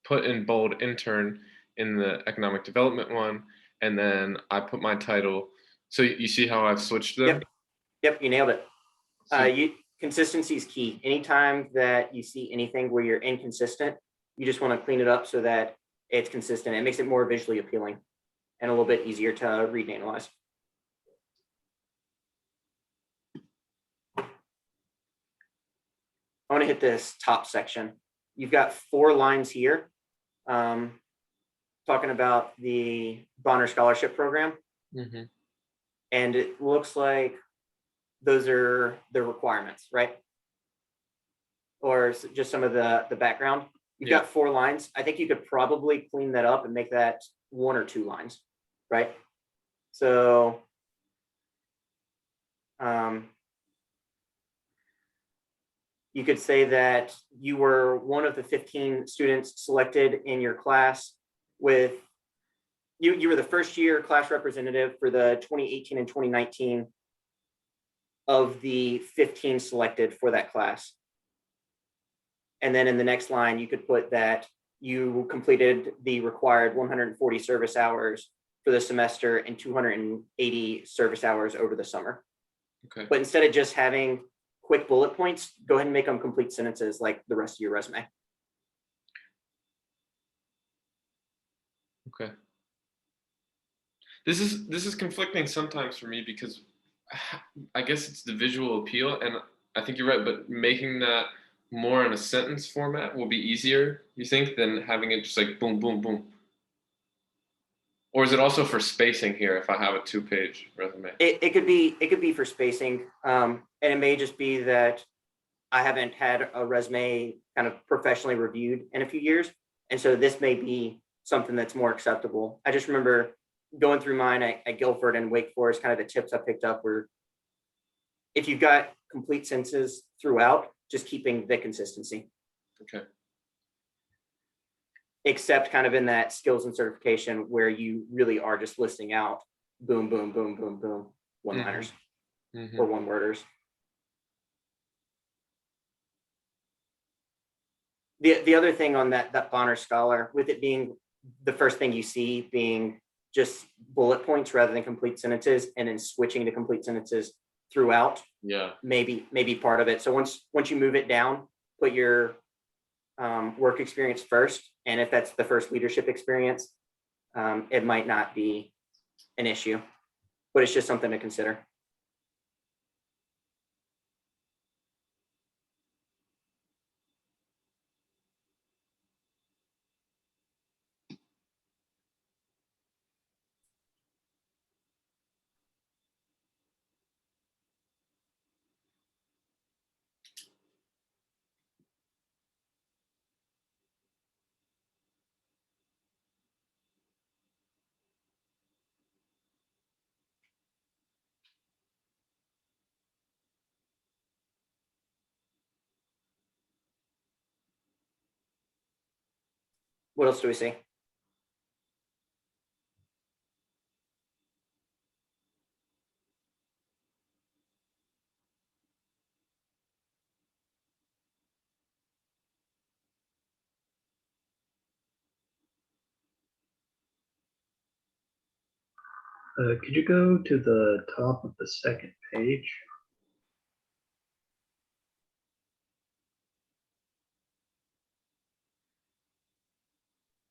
put in bold intern in the economic development one, and then I put my title. So you see how I've switched them? Yep, you nailed it. So- Consistency is key. Anytime that you see anything where you're inconsistent, you just want to clean it up so that it's consistent. It makes it more visually appealing and a little bit easier to read and analyze. I want to hit this top section. You've got 4 lines here talking about the Bonner Scholarship Program. Mm-hmm. And it looks like those are the requirements, right? Or just some of the background. You've got 4 lines. I think you could probably clean that up and make that 1 or 2 lines, right? So you could say that you were one of the 15 students selected in your class with, you were the first year class representative for the 2018 and 2019 of the 15 selected for that class. And then in the next line, you could put that you completed the required 140 service hours for the semester and 280 service hours over the summer. Okay. But instead of just having quick bullet points, go ahead and make them complete sentences like the rest of your resume. Okay. This is conflicting sometimes for me because I guess it's the visual appeal, and I think you're right, but making that more in a sentence format will be easier, you think, than having it just like boom, boom, boom? Or is it also for spacing here if I have a 2-page resume? It could be for spacing, and it may just be that I haven't had a resume kind of professionally reviewed in a few years, and so this may be something that's more acceptable. I just remember going through mine at Guilford and Wake Forest, kind of the tips I picked up were, if you've got complete sentences throughout, just keeping the consistency. Okay. Except kind of in that skills and certification where you really are just listing out boom, boom, boom, boom, boom, one-liners or one-worders. The other thing on that Bonner Scholar, with it being the first thing you see being just bullet points rather than complete sentences, and then switching to complete sentences throughout, maybe part of it. So once you move it down, put your work experience first, and if that's the first leadership experience, it might not be an issue, but it's just something to consider. What else do we see? Could you go to the top of the second page?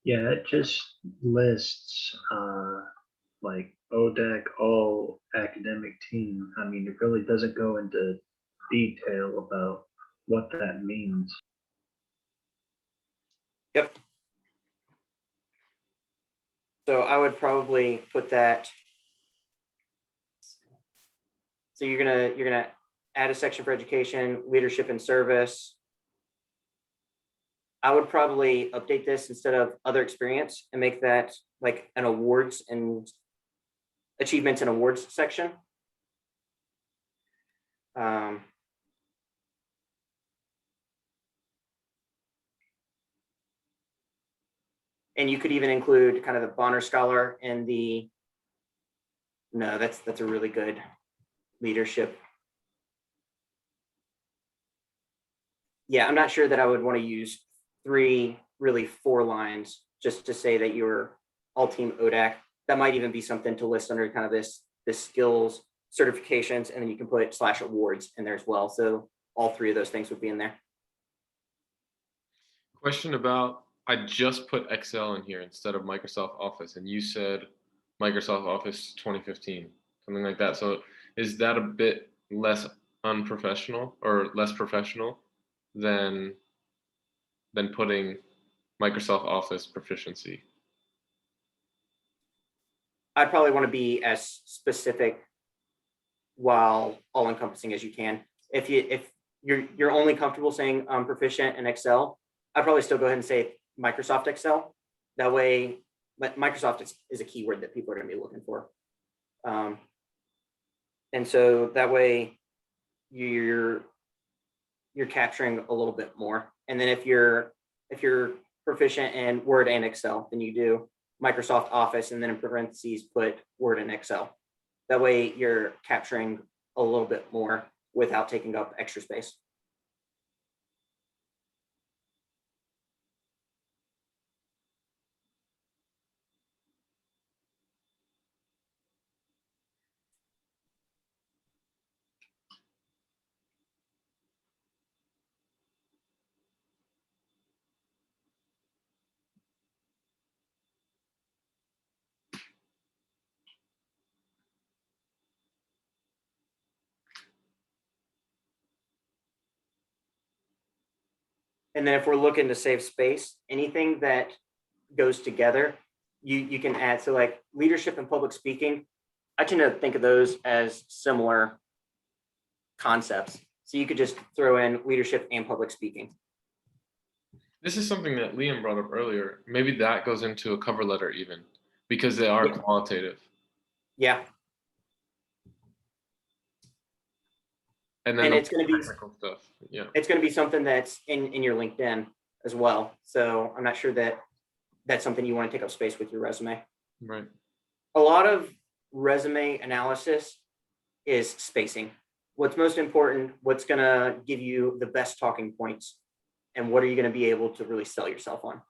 Yeah, it just lists like ODAC, all academic team. I mean, it really doesn't go into detail about what that means. Yep. So I would probably put that. So you're gonna add a section for education, leadership and service. I would probably update this instead of other experience and make that like an awards and achievements and awards section. And you could even include kind of the Bonner Scholar and the, no, that's a really good leadership. Yeah, I'm not sure that I would want to use 3, really 4 lines just to say that you're all team ODAC. That might even be something to list under kind of this skills certifications, and then you can put /awards in there as well. So all 3 of those things would be in there. Question about, I just put Excel in here instead of Microsoft Office, and you said Microsoft Office 2015, something like that. So is that a bit less unprofessional or less professional than putting Microsoft Office proficiency? I'd probably want to be as specific while all encompassing as you can. If you're only comfortable saying I'm proficient in Excel, I'd probably still go ahead and say Microsoft Excel. That way, but Microsoft is a keyword that people are going to be looking for. And so that way you're capturing a little bit more. And then if you're proficient in Word and Excel, then you do Microsoft Office, and then in parentheses put Word and Excel. That way you're capturing a little bit more without taking up extra space. And then if we're looking to save space, anything that goes together, you can add. So like leadership and public speaking, I tend to think of those as similar concepts. So you could just throw in leadership and public speaking. This is something that Liam brought up earlier. Maybe that goes into a cover letter even, because they are qualitative. Yeah. And then it's going to be technical stuff. Yeah. It's going to be something that's in your LinkedIn as well. So I'm not sure that that's something you want to take up space with your resume. Right. A lot of resume analysis is spacing. What's most important, what's going to give you the best talking points, and what are you going to be able to really sell yourself on?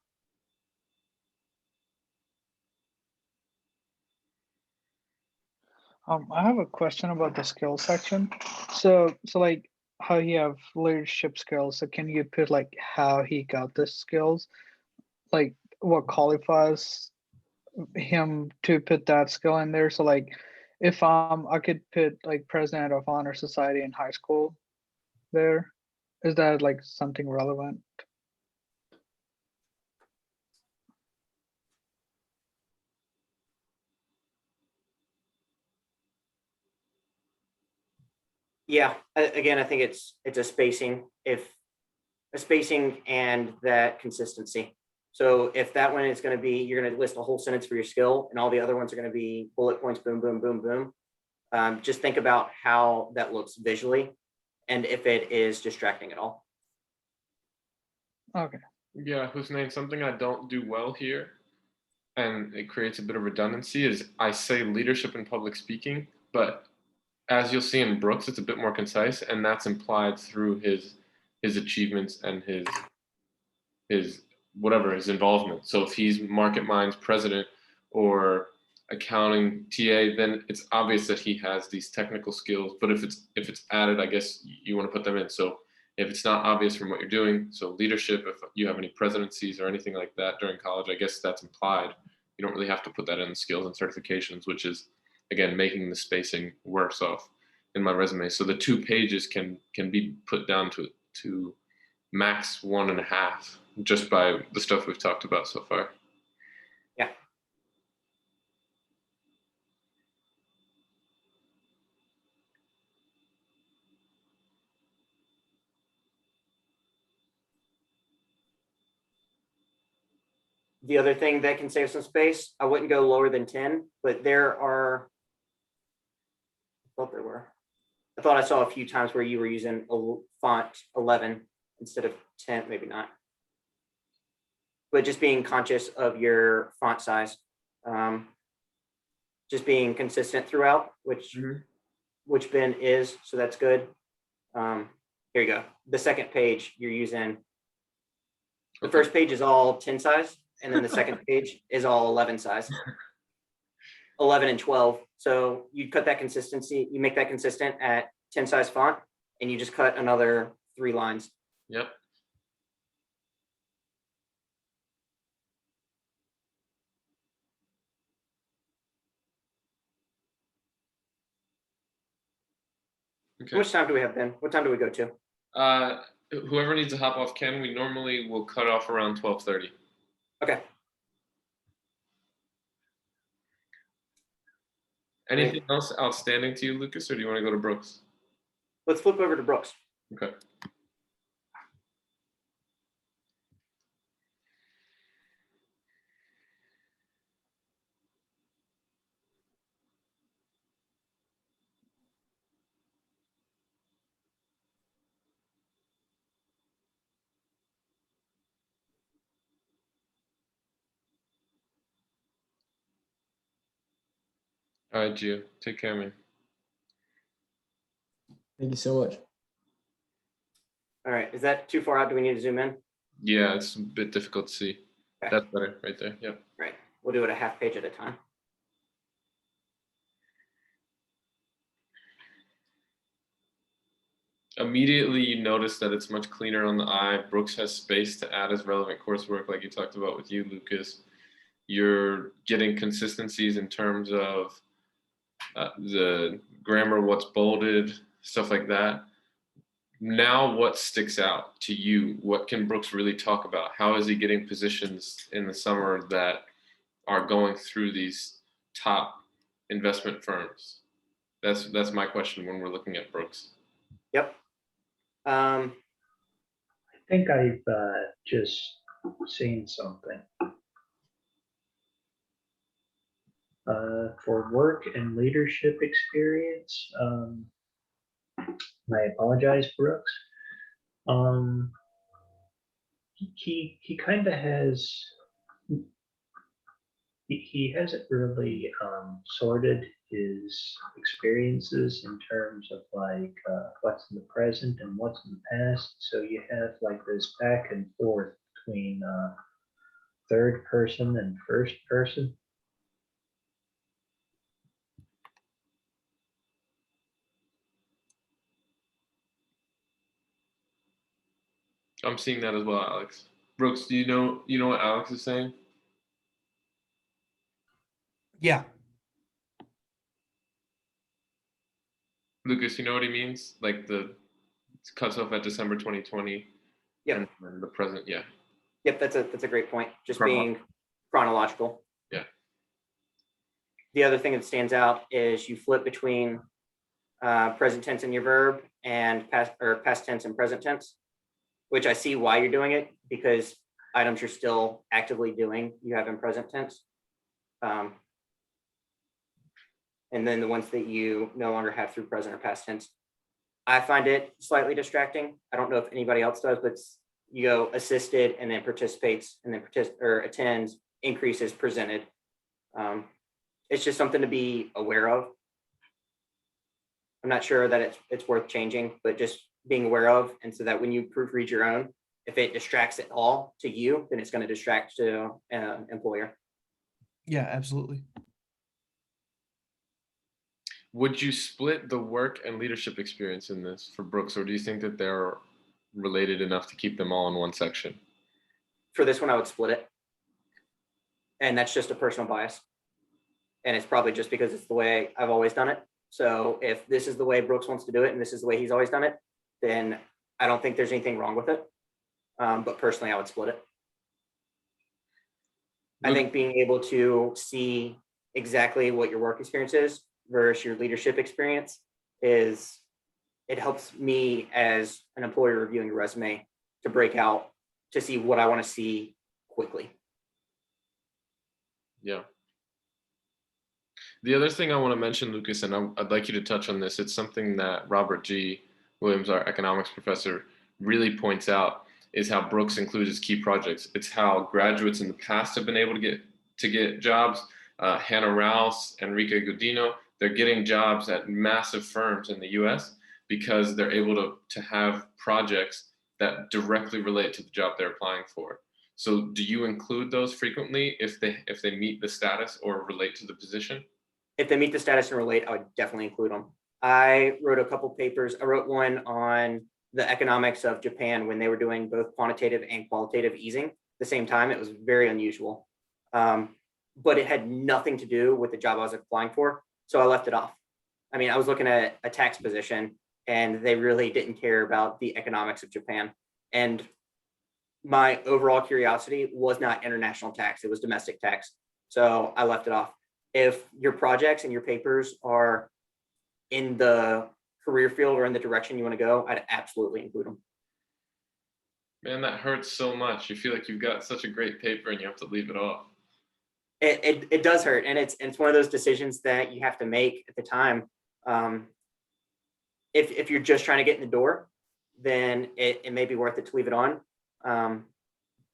I have a question about the skill section. So like how you have leadership skills. So can you put like how he got the skills, like what qualifies him to put that skill in there? So like if I could put like president of honor society in high school there, is that like something relevant? Yeah, again, I think it's a spacing, and that consistency. So if that one is going to be, you're going to list a whole sentence for your skill, and all the other ones are going to be bullet points, boom, boom, boom, boom. Just think about how that looks visually, and if it is distracting at all. Okay. Yeah, Hussein, something I don't do well here, and it creates a bit of redundancy, is I say leadership and public speaking, but as you'll see in Brooks, it's a bit more concise, and that's implied through his achievements and his whatever his involvement. So if he's Market Minds president or accounting TA, then it's obvious that he has these technical skills. But if it's added, I guess you want to put them in. So if it's not obvious from what you're doing, so leadership, if you have any presidencies or anything like that during college, I guess that's implied. You don't really have to put that in the skills and certifications, which is, again, making the spacing worse off in my resume. So the 2 pages can be put down to max 1.5, just by the stuff we've talked about so far. Yeah. The other thing that can save some space, I wouldn't go lower than 10, but I thought I saw a few times where you were using a font 11 instead of 10, maybe not. But just being conscious of your font size, just being consistent throughout, which Ben is, so that's good. Here you go. The second page you're using, the first page is all 10 size, and then the second page is all 11 size. 11 and 12. So you cut that consistency, you make that consistent at 10 size font, and you just cut another 3 lines. Yep. How Okay. much time do we have, Ben? What time do we go to? Whoever needs to hop off can. We normally will cut off around 12:30. Okay. Anything else outstanding to you, Lucas, or do you want to go to Brooks? Let's flip over to Brooks. Okay. All right, Gio. Take care, man. Thank you so much. All right. Is that too far out? Do we need to zoom in? Yeah, it's a bit difficult to see. Okay. That's better right there. Yep. Right. We'll do it a half page at a time. Immediately you notice that it's much cleaner on the eye. Brooks has space to add as relevant coursework, like you talked about with you, Lucas. You're getting consistencies in terms of the grammar, what's bolded, stuff like that. Now, what sticks out to you? What can Brooks really talk about? How is he getting positions in the summer that are going through these top investment firms? That's my question when we're looking at Brooks. Yep. I think I've just seen something. For work and leadership experience, I apologize, Brooks. He kind of has. He hasn't really sorted his experiences in terms of like what's in the present and what's in the past. So you have like this back and forth between third person and first person. I'm seeing that as well, Alex. Brooks, do you know what Alex is saying? Yeah. Lucas, you know what he means? Like it cuts off at December 2020. Yep. And the present, yeah. Yep. That's a great point. Just being chronological. Yeah. The other thing that stands out is you flip between present tense in your verb and past tense and present tense, which I see why you're doing it, because items you're still actively doing, you have in present tense. And then the ones that you no longer have through present or past tense. I find it slightly distracting. I don't know if anybody else does, but you go assisted and then participates and then attends, increases, presented. It's just something to be aware of. I'm not sure that it's worth changing, but just being aware of, and so that when you proofread your own, if it distracts at all to you, then it's going to distract to an employer. Yeah, absolutely. Would you split the work and leadership experience in this for Brooks, or do you think that they're related enough to keep them all in one section? For this one, I would split it. And that's just a personal bias. And it's probably just because it's the way I've always done it. So if this is the way Brooks wants to do it and this is the way he's always done it, then I don't think there's anything wrong with it. But personally, I would split it. I Luke- think being able to see exactly what your work experience is versus your leadership experience it helps me as an employer reviewing your resume to break out to see what I want to see quickly. Yeah. The other thing I want to mention, Lucas, and I'd like you to touch on this, it's something that Robert G. Williams, our economics professor, really points out, is how Brooks includes his key projects. It's how graduates in the past have been able to get jobs. Hannah Rouse, Enrique Godino, they're getting jobs at massive firms in the US because they're able to have projects that directly relate to the job they're applying for. So do you include those frequently if they meet the status or relate to the position? If they meet the status and relate, I would definitely include them. I wrote a couple papers. I wrote one on the economics of Japan when they were doing both quantitative and qualitative easing at the same time. It was very unusual, but it had nothing to do with the job I was applying for, so I left it off. I mean, I was looking at a tax position, and they really didn't care about the economics of Japan. And my overall curiosity was not international tax, it was domestic tax. So I left it off. If your projects and your papers are in the career field or in the direction you want to go, I'd absolutely include them. Man, that hurts so much. You feel like you've got such a great paper and you have to leave it off. It does hurt, and it's one of those decisions that you have to make at the time. If you're just trying to get in the door, then it may be worth it to leave it on.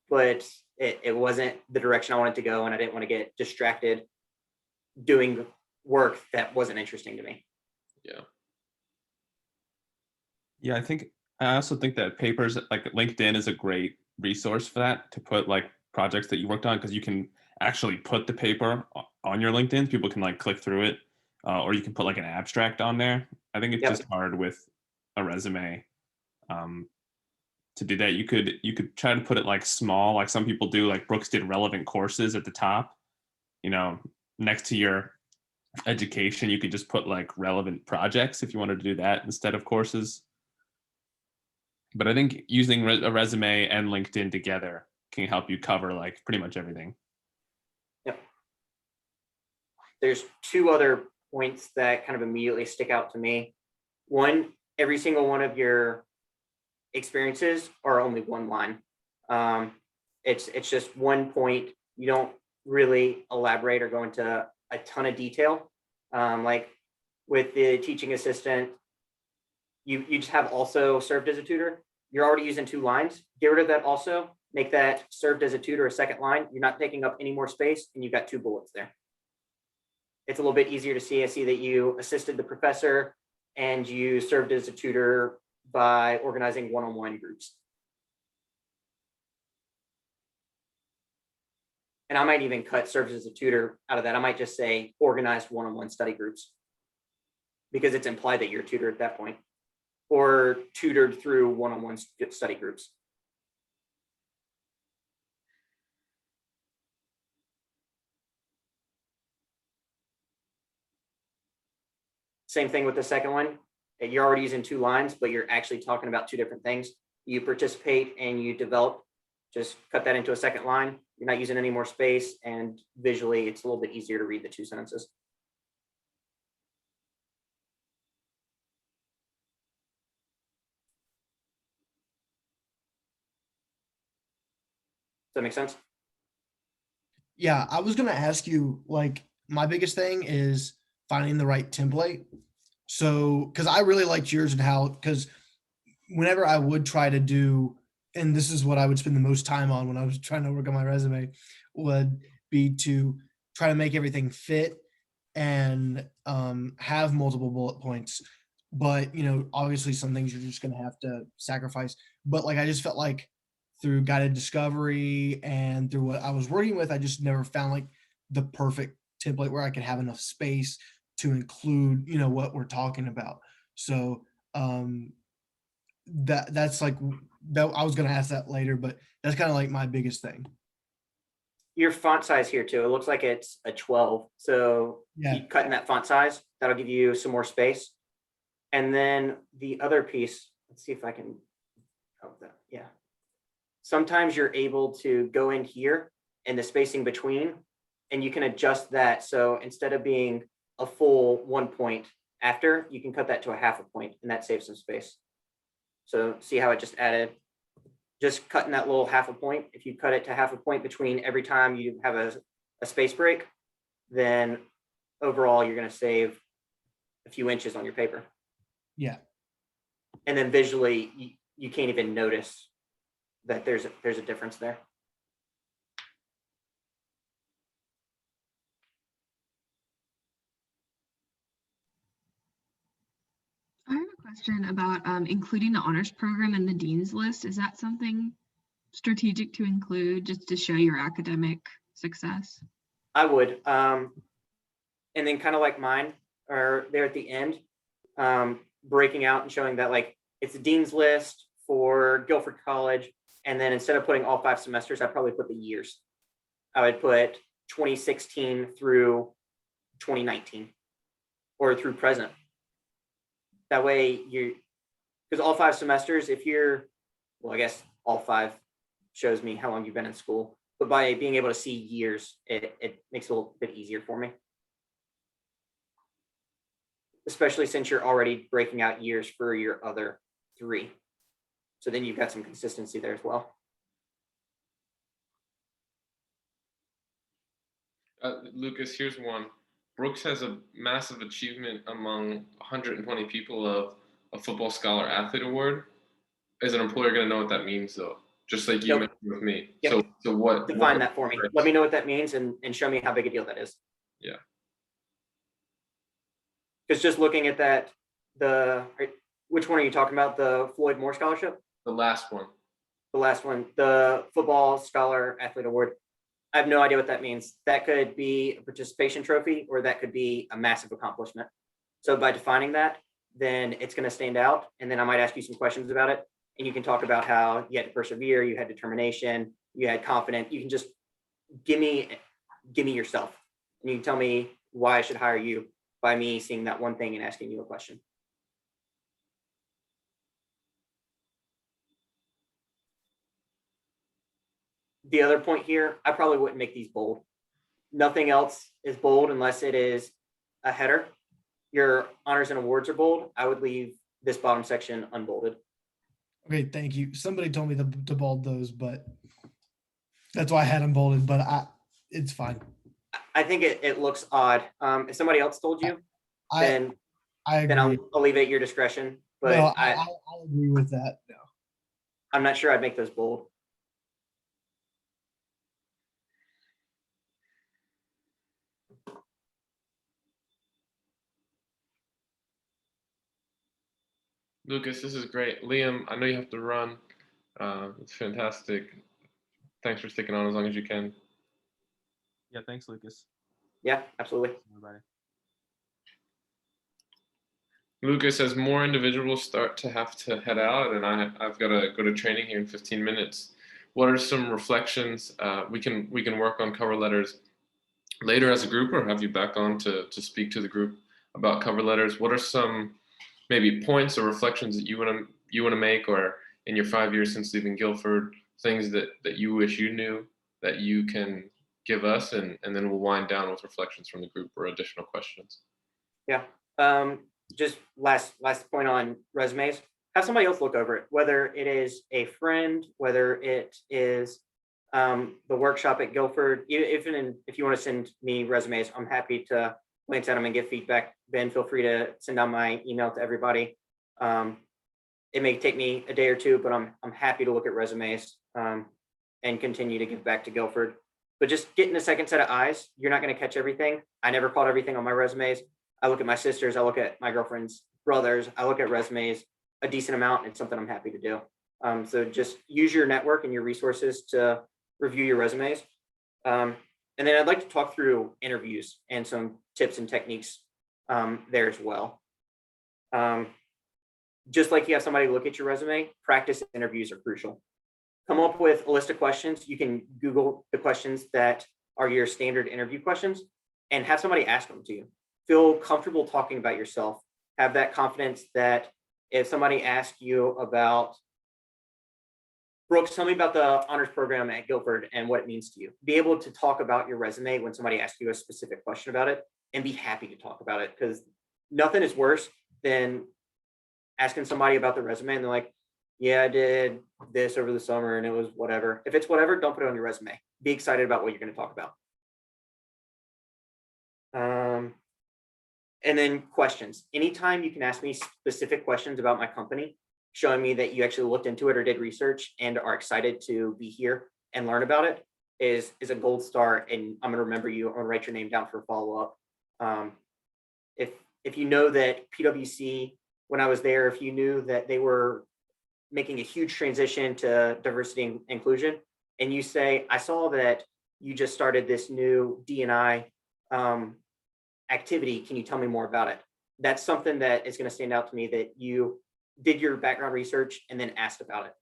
But it wasn't the direction I wanted to go, and I didn't want to get distracted doing work that wasn't interesting to me. Yeah. Yeah, I also think that papers like LinkedIn is a great resource for that, to put like projects that you worked on, because you can actually put the paper on your LinkedIn. People can like click through it, or you can put like an abstract on there. I think it's just hard with a resume to do that. You could try to put it like small, like some people do. Like Brooks did relevant courses at the top. Next to your education, you could just put like relevant projects if you wanted to do that instead of courses. But I think using a resume and LinkedIn together can help you cover like pretty much everything. Yep. There's two other points that kind of immediately stick out to me. One, every single one of your experiences are only one line. It's just one point. You don't really elaborate or go into a ton of detail. Like with the teaching assistant, you just have also served as a tutor. You're already using 2 lines. Get rid of that also. Make that served as a tutor a second line. You're not taking up any more space, and you've got 2 bullets there. It's a little bit easier to see. I see that you assisted the professor and you served as a tutor by organizing one-on-one groups. And I might even cut served as a tutor out of that. I might just say organized one-on-one study groups, because it's implied that you're a tutor at that point, or tutored through one-on-one study groups. Same thing with the second one. You're already using 2 lines, but you're actually talking about 2 different things. You participate and you develop. Just cut that into a second line. You're not using any more space, and visually it's a little bit easier to read the 2 sentences. Does that make sense? Yeah, I was gonna ask you, like, my biggest thing is finding the right template. So, because I really liked yours, and how, because whenever I would try to do, and this is what I would spend the most time on when I was trying to work on my resume, would be to try to make everything fit and have multiple bullet points. But obviously some things you're just gonna have to sacrifice. But like I just felt like through guided discovery and through what I was working with, I just never found like the perfect template where I could have enough space to include what we're talking about. So that's like that. I was gonna ask that later, but that's kind of like my biggest thing. Your font size here too, it looks like it's a 12. So Yeah. keep cutting that font size. That'll give you some more space. And then the other piece, let's see if I can help that. Yeah. sometimes you're able to go in here and the spacing between, and you can adjust that. So instead of being a full 1 point after, you can cut that to a half a point, and that saves some space. So see how it just added, just cutting that little half a point. If you cut it to half a point between every time you have a space break, then overall you're going to save a few inches on your paper. Yeah. And then visually, you can't even notice that there's a difference there. I have a question about including the honors program in the dean's list. Is that something strategic to include just to show your academic success? I would. And then kind of like mine are there at the end, breaking out and showing that like it's a dean's list for Guilford College. And then instead of putting all 5 semesters, I'd probably put the years. I would put 2016 through 2019 or through present. That way because all 5 semesters, if you're, well, I guess all 5 shows me how long you've been in school, but by being able to see years, it makes it a little bit easier for me. Especially since you're already breaking out years for your other 3. So then you've got some consistency there as well. Lucas, here's one. Brooks has a massive achievement among 120 people of a Football Scholar Athlete Award. Is an employer going to know what that means, though? Just like you mentioned with me. Yep. So what? Define that for me. Let me know what that means and show me how big a deal that is. Yeah. Because just looking at that, which one are you talking about? The Floyd Moore Scholarship? The last one. The last one, the Football Scholar Athlete Award. I have no idea what that means. That could be a participation trophy, or that could be a massive accomplishment. So by defining that, then it's going to stand out. And then I might ask you some questions about it. And you can talk about how you had to persevere, you had determination, you had confidence. You can just give me yourself. And you can tell me why I should hire you by me seeing that one thing and asking you a question. The other point here, I probably wouldn't make these bold. Nothing else is bold unless it is a header. Your honors and awards are bold. I would leave this bottom section unbolded. Okay, thank you. Somebody told me to bold those, but that's why I had them bolded, but it's fine. I think it looks odd. If somebody else told you, then I'll leave it at your discretion. But no, I agree with that. No. I'm not sure I'd make those bold. Lucas, this is great. Liam, I know you have to run. It's fantastic. Thanks for sticking on as long as you can. Yeah, thanks, Lucas. Yeah, absolutely. Everybody. Lucas, as more individuals start to have to head out, and I've got to go to training here in 15 minutes, what are some reflections? We can work on cover letters later as a group, or have you back on to speak to the group about cover letters. What are some maybe points or reflections that you want to make, or in your 5 years since leaving Guilford, things that you wish you knew that you can give us, and then we'll wind down with reflections from the group or additional questions. Yeah. Just last point on resumes. Have somebody else look over it, whether it is a friend, whether it is the workshop at Guilford. Even if you want to send me resumes, I'm happy to glance at them and get feedback. Ben, feel free to send out my email to everybody. It may take me a day or two, but I'm happy to look at resumes and continue to give back to Guilford. But just getting a second set of eyes, you're not going to catch everything. I never caught everything on my resumes. I look at my sisters, I look at my girlfriend's brothers, I look at resumes a decent amount, and it's something I'm happy to do. So just use your network and your resources to review your resumes. And then I'd like to talk through interviews and some tips and techniques there as well. Just like you have somebody look at your resume, practice interviews are crucial. Come up with a list of questions. You can Google the questions that are your standard interview questions and have somebody ask them to you. Feel comfortable talking about yourself. Have that confidence that if somebody asks you about Brooks, tell me about the honors program at Guilford and what it means to you. Be able to talk about your resume when somebody asks you a specific question about it, and be happy to talk about it, because nothing is worse than asking somebody about the resume and they're like, yeah, I did this over the summer and it was whatever. If it's whatever, don't put it on your resume. Be excited about what you're going to talk about. And then questions. Anytime you can ask me specific questions about my company, showing me that you actually looked into it or did research and are excited to be here and learn about it is a gold star. And I'm going to remember you. I'm going to write your name down for a follow-up. If you know that PwC, when I was there, if you knew that they were making a huge transition to diversity and inclusion, and you say, I saw that you just started this new D&I activity, can you tell me more about it? That's something that is going to stand out to me, that you did your background research and then asked about it.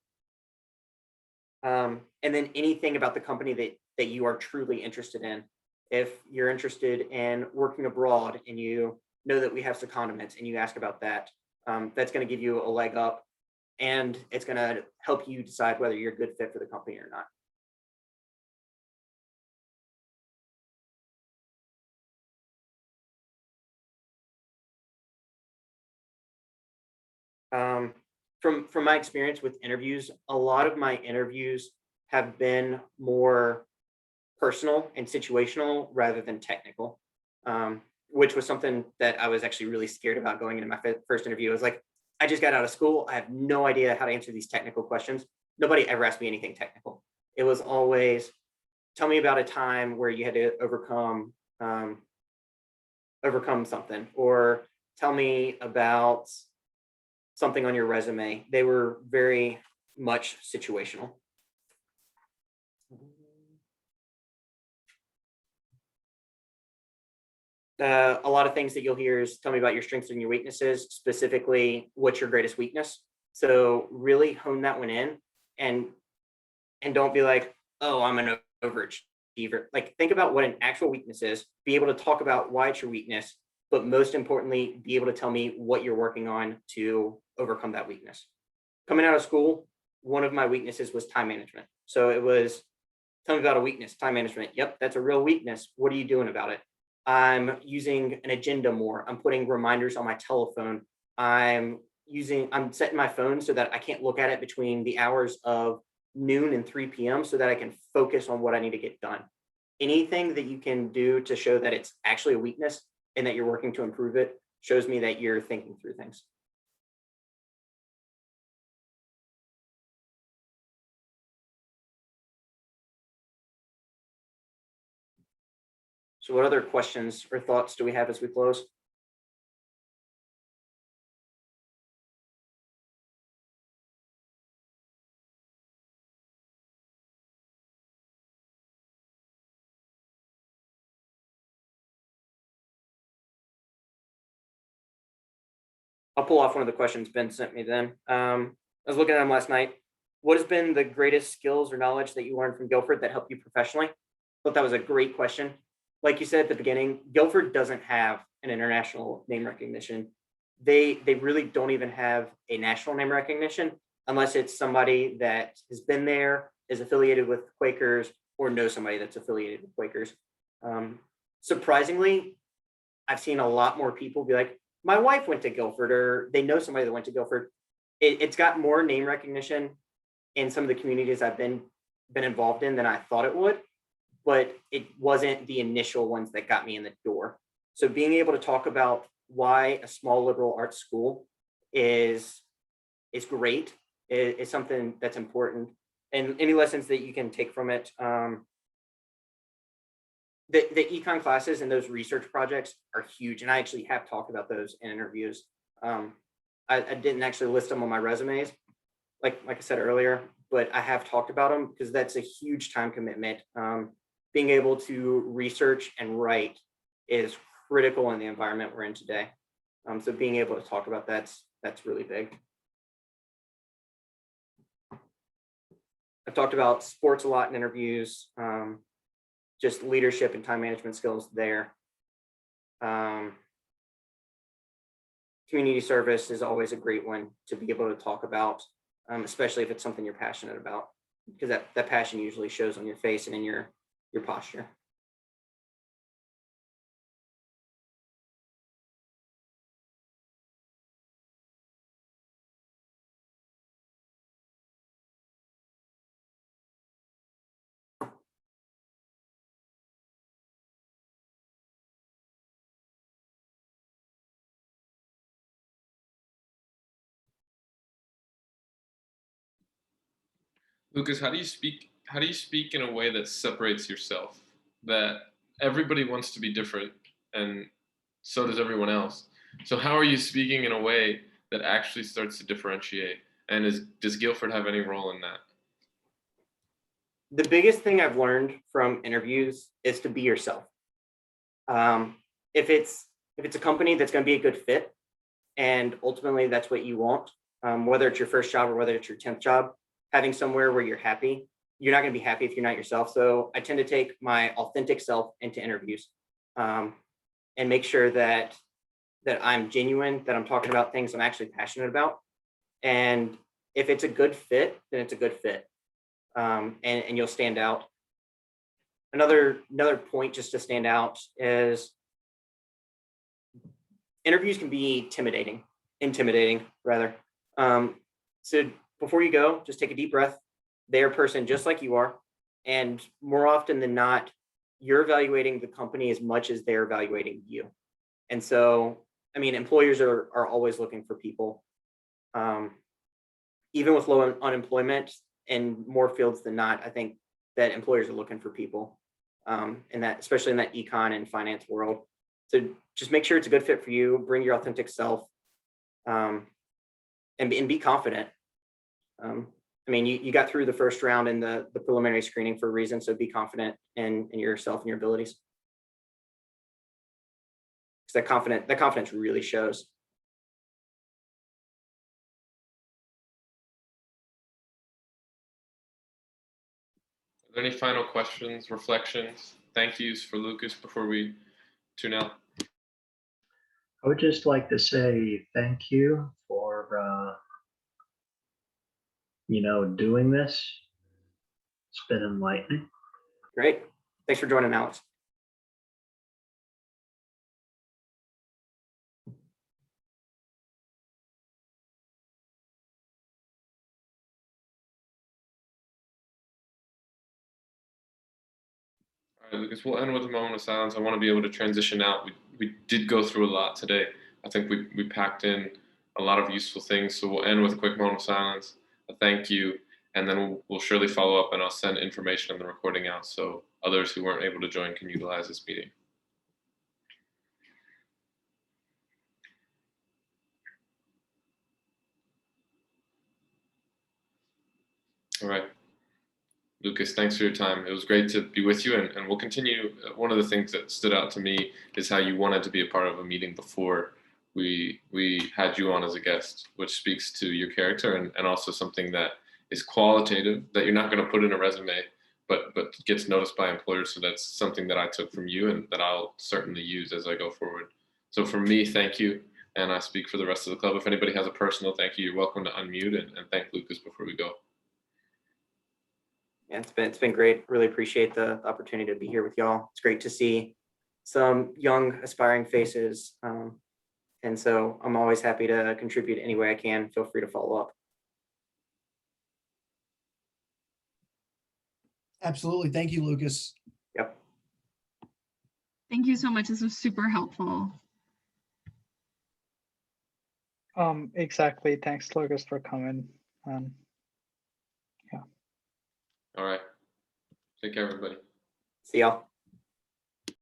And then anything about the company that you are truly interested in. If you're interested in working abroad and you know that we have secondments and you ask about that, that's going to give you a leg up, and it's going to help you decide whether you're a good fit for the company or not. From my experience with interviews, a lot of my interviews have been more personal and situational rather than technical, which was something that I was actually really scared about going into my first interview. I was like, I just got out of school. I have no idea how to answer these technical questions. Nobody ever asked me anything technical. It was always, tell me about a time where you had to overcome something, or tell me about something on your resume. They were very much situational. A lot of things that you'll hear is, tell me about your strengths and your weaknesses, specifically what's your greatest weakness. So really hone that one in, and don't be like, oh, I'm an overachiever. Like, think about what an actual weakness is, be able to talk about why it's your weakness, but most importantly, be able to tell me what you're working on to overcome that weakness. Coming out of school, one of my weaknesses was time management. So it was, tell me about a weakness, time management. Yep, that's a real weakness. What are you doing about it? I'm using an agenda more. I'm putting reminders on my telephone. I'm setting my phone so that I can't look at it between the hours of noon and 3 p.m. so that I can focus on what I need to get done. Anything that you can do to show that it's actually a weakness and that you're working to improve it shows me that you're thinking through things. So what other questions or thoughts do we have as we close? I'll pull off one of the questions Ben sent me then. I was looking at them last night. What has been the greatest skills or knowledge that you learned from Guilford that helped you professionally? I thought that was a great question. Like you said at the beginning, Guilford doesn't have an international name recognition. They really don't even have a national name recognition unless it's somebody that has been there, is affiliated with Quakers, or knows somebody that's affiliated with Quakers. Surprisingly, I've seen a lot more people be like, my wife went to Guilford, or they know somebody that went to Guilford. It's got more name recognition in some of the communities I've been involved in than I thought it would, but it wasn't the initial ones that got me in the door. So being able to talk about why a small liberal arts school is great is something that's important. And any lessons that you can take from it, the econ classes and those research projects are huge. And I actually have talked about those in interviews. I didn't actually list them on my resumes, like I said earlier, but I have talked about them because that's a huge time commitment. Being able to research and write is critical in the environment we're in today. So being able to talk about that's really big. I've talked about sports a lot in interviews, just leadership and time management skills there. Community service is always a great one to be able to talk about, especially if it's something you're passionate about. because that passion usually shows on your face and in your posture. Lucas, how do you speak? How do you speak in a way that separates yourself? That everybody wants to be different, and so does everyone else. So how are you speaking in a way that actually starts to differentiate? And does Guilford have any role in that? The biggest thing I've learned from interviews is to be yourself. If it's a company that's going to be a good fit, and ultimately that's what you want, whether it's your first job or whether it's your 10th job, having somewhere where you're happy, you're not going to be happy if you're not yourself. So I tend to take my authentic self into interviews, and make sure that I'm genuine, that I'm talking about things I'm actually passionate about. And if it's a good fit, then it's a good fit, and you'll stand out. Another point just to stand out is interviews can be intimidating rather. So before you go, just take a deep breath. They're a person just like you are. And more often than not, you're evaluating the company as much as they're evaluating you. And so, I mean, employers are always looking for people. Even with low unemployment in more fields than not, I think that employers are looking for people, in that, especially in that econ and finance world. So just make sure it's a good fit for you. Bring your authentic self, and be confident. I mean, you got through the first round in the preliminary screening for a reason, so be confident in yourself and your abilities. Because that confidence really shows. Are there any final questions, reflections, thank yous for Lucas before we tune out? I would just like to say thank you for doing this. It's been enlightening. Great. Thanks for joining, Alex. All right, Lucas, we'll end with a moment of silence. I want to be able to transition out. We did go through a lot today. I think we packed in a lot of useful things. So we'll end with a quick moment of silence, a thank you, and then we'll surely follow up, and I'll send information on the recording out so others who weren't able to join can utilize this meeting. All right. Lucas, thanks for your time. It was great to be with you, and we'll continue. One of the things that stood out to me is how you wanted to be a part of a meeting before we had you on as a guest, which speaks to your character and also something that is qualitative that you're not going to put in a resume, but gets noticed by employers. So that's something that I took from you and that I'll certainly use as I go forward. So for me, thank you. And I speak for the rest of the club. If anybody has a personal thank you, you're welcome to unmute and thank Lucas before we go. Yeah, it's been great. Really appreciate the opportunity to be here with y'all. It's great to see some young aspiring faces. And so I'm always happy to contribute any way I can. Feel free to follow up. Absolutely. Thank you, Lucas. Yep. Thank you so much. This was super helpful. Exactly. Thanks, Lucas, for coming. All right. Take care, everybody. See y'all.